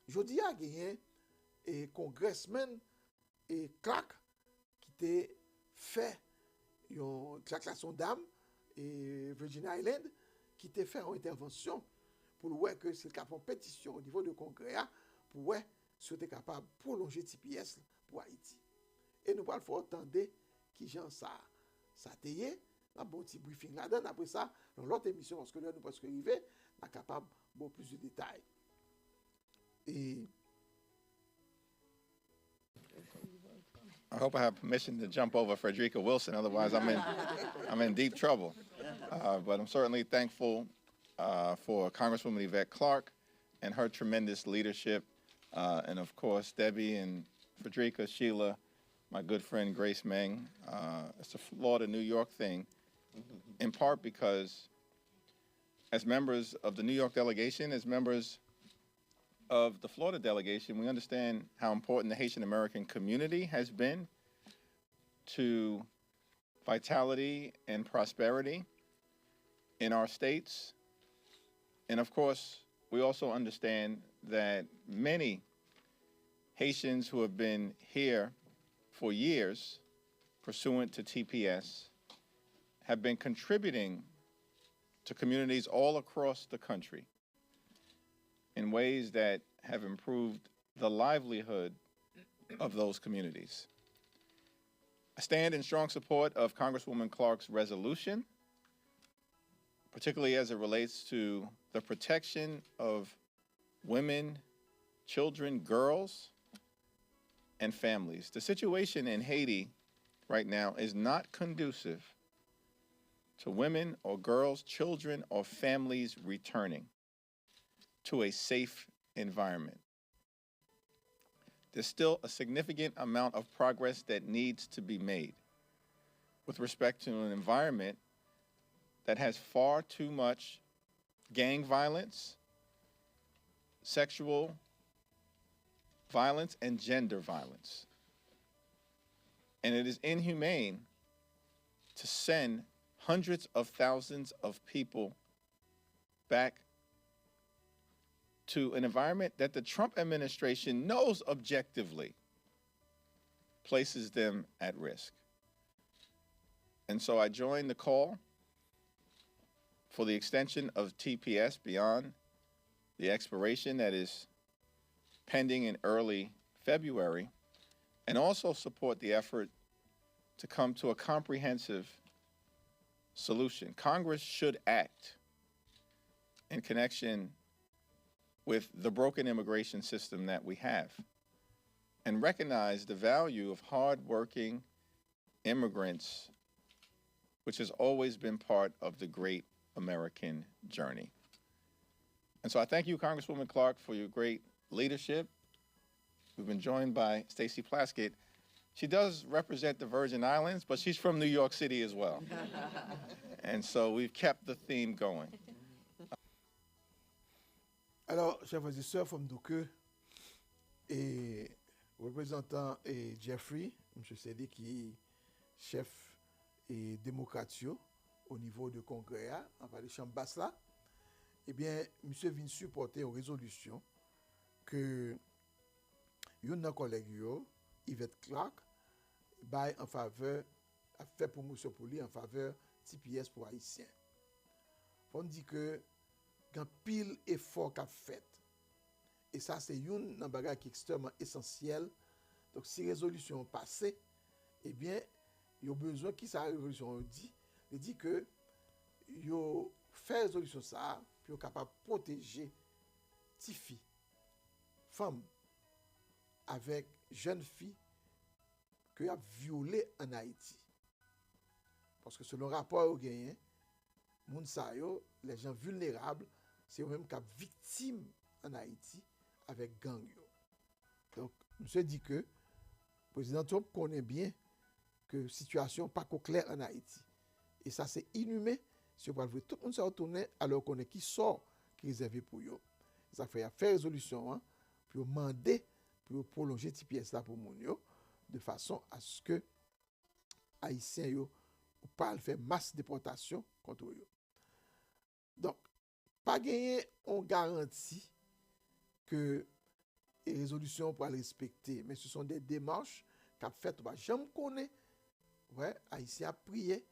je dis à gagner et congressman et Clark qui t'a fait une déclaration d'âme et Virginia Island qui t'a fait une intervention pour voir que c'est capable de pétition au niveau du Congrès pour voir si tu es capable de prolonger TPS pour Haïti. Et nous allons faire attendre qui gens ça taillé, un bon petit briefing là-dedans. Après ça, dans l'autre émission, parce que là, nous presque arrivé, on est capable de beaucoup plus de détails. Et I hope I have permission to jump over Frederica Wilson, otherwise I'm in deep trouble. But I'm certainly thankful for Congresswoman Yvette Clarke and her tremendous leadership, and of course Debbie and Frederica, Sheila, my good friend Grace Meng. It's a Florida, New York thing, in part because as members of the New York delegation, as members of the Florida delegation, we understand how important the Haitian American community has been to vitality and prosperity in our states. And of course, we also understand that many Haitians who have been here for years, pursuant to TPS, have been contributing to communities all across the country in ways that have improved the livelihood of those communities. I stand in strong support of Congresswoman Clarke's resolution, particularly as it relates to the protection of women, children, girls, and families. The situation in Haiti right now is not conducive to women or girls, children or families returning to a safe environment. There's still a significant amount of progress that needs to be made with respect to an environment that has far too much gang violence, sexual violence, and gender violence. And it is inhumane to send hundreds of thousands of people back to an environment that the Trump administration knows objectively places them at risk. And so I joined the call for the extension of TPS beyond the expiration that is pending in early February, and also support the effort to come to a comprehensive solution. Congress should act in connection with the broken immigration system that we have and recognize the value of hardworking immigrants, which has always been part of the great American journey. And so I thank you, Congresswoman Clark, for your great leadership. We've been joined by Stacey Plaskett. She does represent the Virgin Islands, but she's from New York City as well. And so we've kept the theme going. Alors, chers frères et sœurs, il faut me dire que et représentant Jeffrey, M. Sédé, qui est chef et démocratio au niveau du Congrès, en parlant de chambre basse là, eh bien, M. vient supporter une résolution que un collègue, Yvette Clark, bail en faveur, a fait promotion pour lui en faveur TPS pour Haïtiens. On dit que quand pile effort qu'a fait, et ça c'est un bagage qui est extrêmement essentiel. Donc si résolution passée, eh bien, il y a besoin qui sa résolution dit, il dit que il fait résolution ça, puis il est capable de protéger petites filles, femmes avec jeunes filles que a violées en Haïti. Parce que selon le rapport au gagné, les gens vulnérables, c'est eux-mêmes qui sont victimes en Haïti avec gang. Donc, monsieur dit que le président Trump connaît bien que la situation n'est pas claire en Haïti. Et ça, c'est inhumain. Si on va tout le monde se retourner alors qu'on est qui sort, qui est réservé pour eux. Ça fait faire résolution, puis demander pour prolonger TPS là pour moun yo, de façon à ce que Haïtiens yo pas faire masse déportation contre eux. Donc, pas gagner on garantit que les résolutions pour les respecter, mais ce sont des démarches qu'a fait pas jamais connaît. Ouais, Haïtien a prié,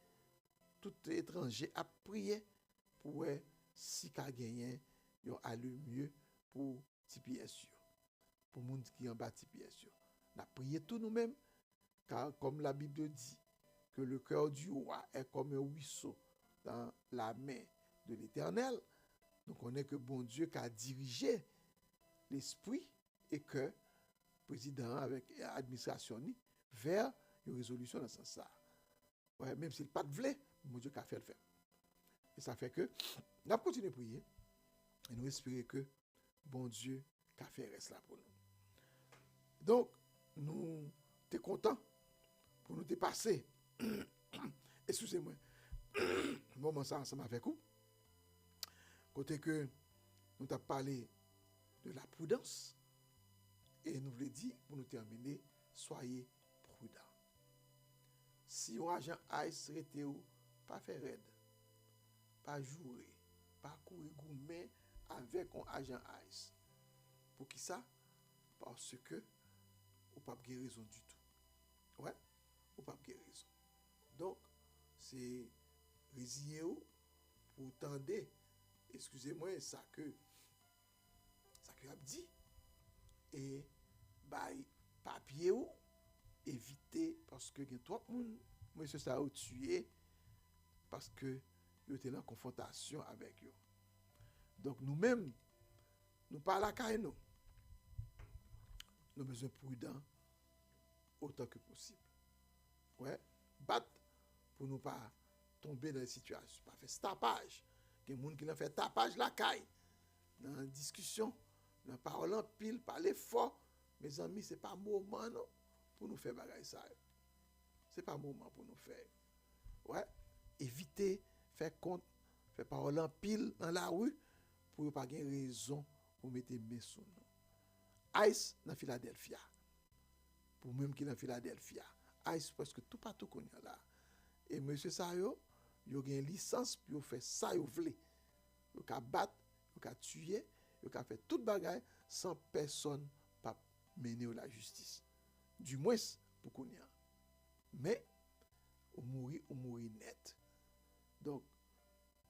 tout étranger a prié pour si qu'a gagné yo aller mieux pour TPS yo. Pour les gens qui en bas TPS yo. On a prié tout nous-mêmes car comme la Bible dit que le cœur du roi est comme un ruisseau dans la main de l'Éternel. Donc on est que bon Dieu qui a dirigé l'esprit et que le président avec l'administration vers une résolution dans ce sens-là. Ouais, même s'il pas de vle, mon Dieu qui a fait le faire. Et ça fait que nous avons continué à prier et nous espérons que bon Dieu qui a fait reste là pour nous. Donc, nous sommes contents pour nous dépasser. Excusez-moi. Moment ça ensemble avec vous. Côté que nous avons parlé de la prudence et nous voulons dire, pour nous terminer, soyez prudents. Si un agent ICE rete ou, pas faire raid, pas jouer, pas courir gourmet avec un agent ICE. Pour qui ça? Parce que ou pas de raison du tout. Ouais, ou pas de raison. Donc, c'est résigner pour tendre, excusez-moi, ça que a dit, et by papier ou éviter parce que il y a trop de monde, monsieur ça a tué parce que il était en confrontation avec eux. Donc nous-mêmes, nous pas la caille nous. Nous besoin prudents autant que possible. Ouais, battre pour nous pas tomber dans des situations, pas faire tapage. Il y a des gens qui ont fait tapage la caille. Dans la discussion, dans la parole en pile, parler fort. Mes amis, ce n'est pas un moment non, pour nous faire bagaille ça. Ce n'est pas un moment pour nous faire. Ouais, éviter, faire compte, faire parole en pile dans la rue pour ne pas avoir raison pour mettre mes sous nous. Ice dans Philadelphia. Pour même qui dans Philadelphia. Ice presque tout partout qu'on y a là. Et monsieur Sayo, il a une licence pour faire ça il veut. Il a battre, il a tuer, il a fait toute bagaille sans personne pas mener la justice. Du moins pour qu'on y a. Mais on mourit net. Donc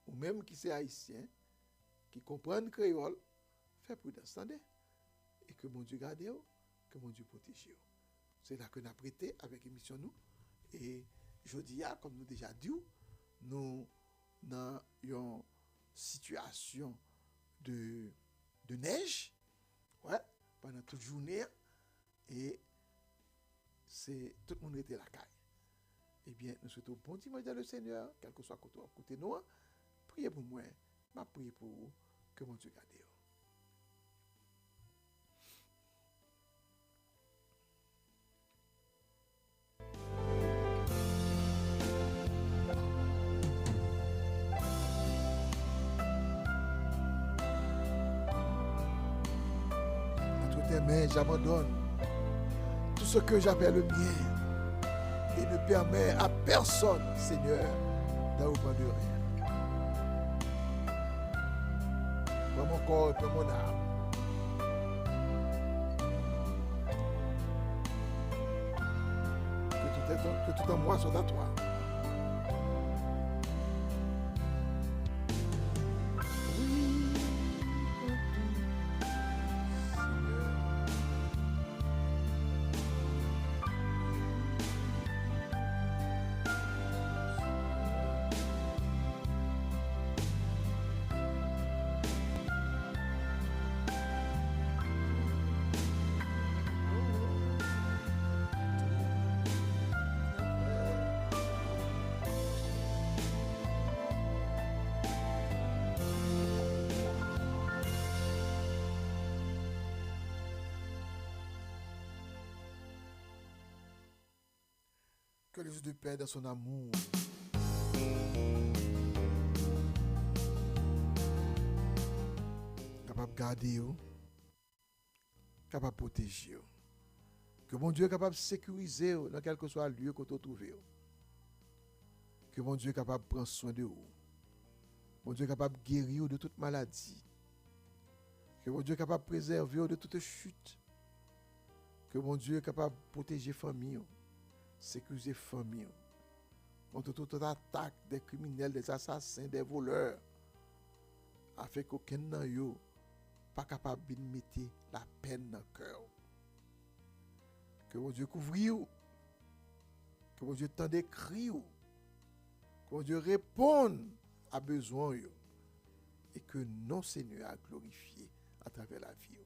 ou même qui c'est haïtien qui comprend le créole, fait prudence, attendez. Et que mon Dieu garde, que mon Dieu protège. C'est là que nous avons prêté avec l'émission nous. Et je dis, comme nous déjà dit, nous dans une situation de neige, ouais, pendant toute journée, et c'est tout le monde était à la caille. Eh bien, nous souhaitons bon dimanche dans le Seigneur, quel que soit côté nous. Priez pour moi, je prie pour vous, que mon Dieu garde. Mais j'abandonne tout ce que j'appelle le mien et ne permets à personne, Seigneur, d'en prendre rien. Prends mon corps, prends mon âme. Que tout en moi soit à toi. Que le Dieu du Père dans son amour capable de garder, capable de protéger. Que mon Dieu est capable de sécuriser dans quel que soit le lieu que vous trouvez. Que mon Dieu est capable de prendre soin de vous. Mon Dieu est capable de guérir de toute maladie. Que mon Dieu est capable de préserver de toute chute. Que mon Dieu est capable de protéger la famille. Sécuriser la famille contre toute attaque des criminels, des assassins, des voleurs, afin qu'aucun d'entre eux pas capable de mettre la peine dans le cœur. Que mon Dieu couvre vous, que mon Dieu tende cri, que mon Dieu réponde à besoin et que non Seigneur a glorifié à travers la vie.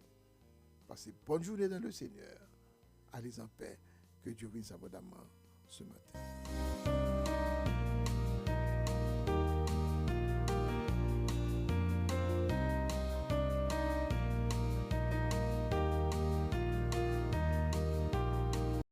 Passez bonne journée dans le Seigneur. Allez en paix. Que Dieu bénisse abondamment ce matin.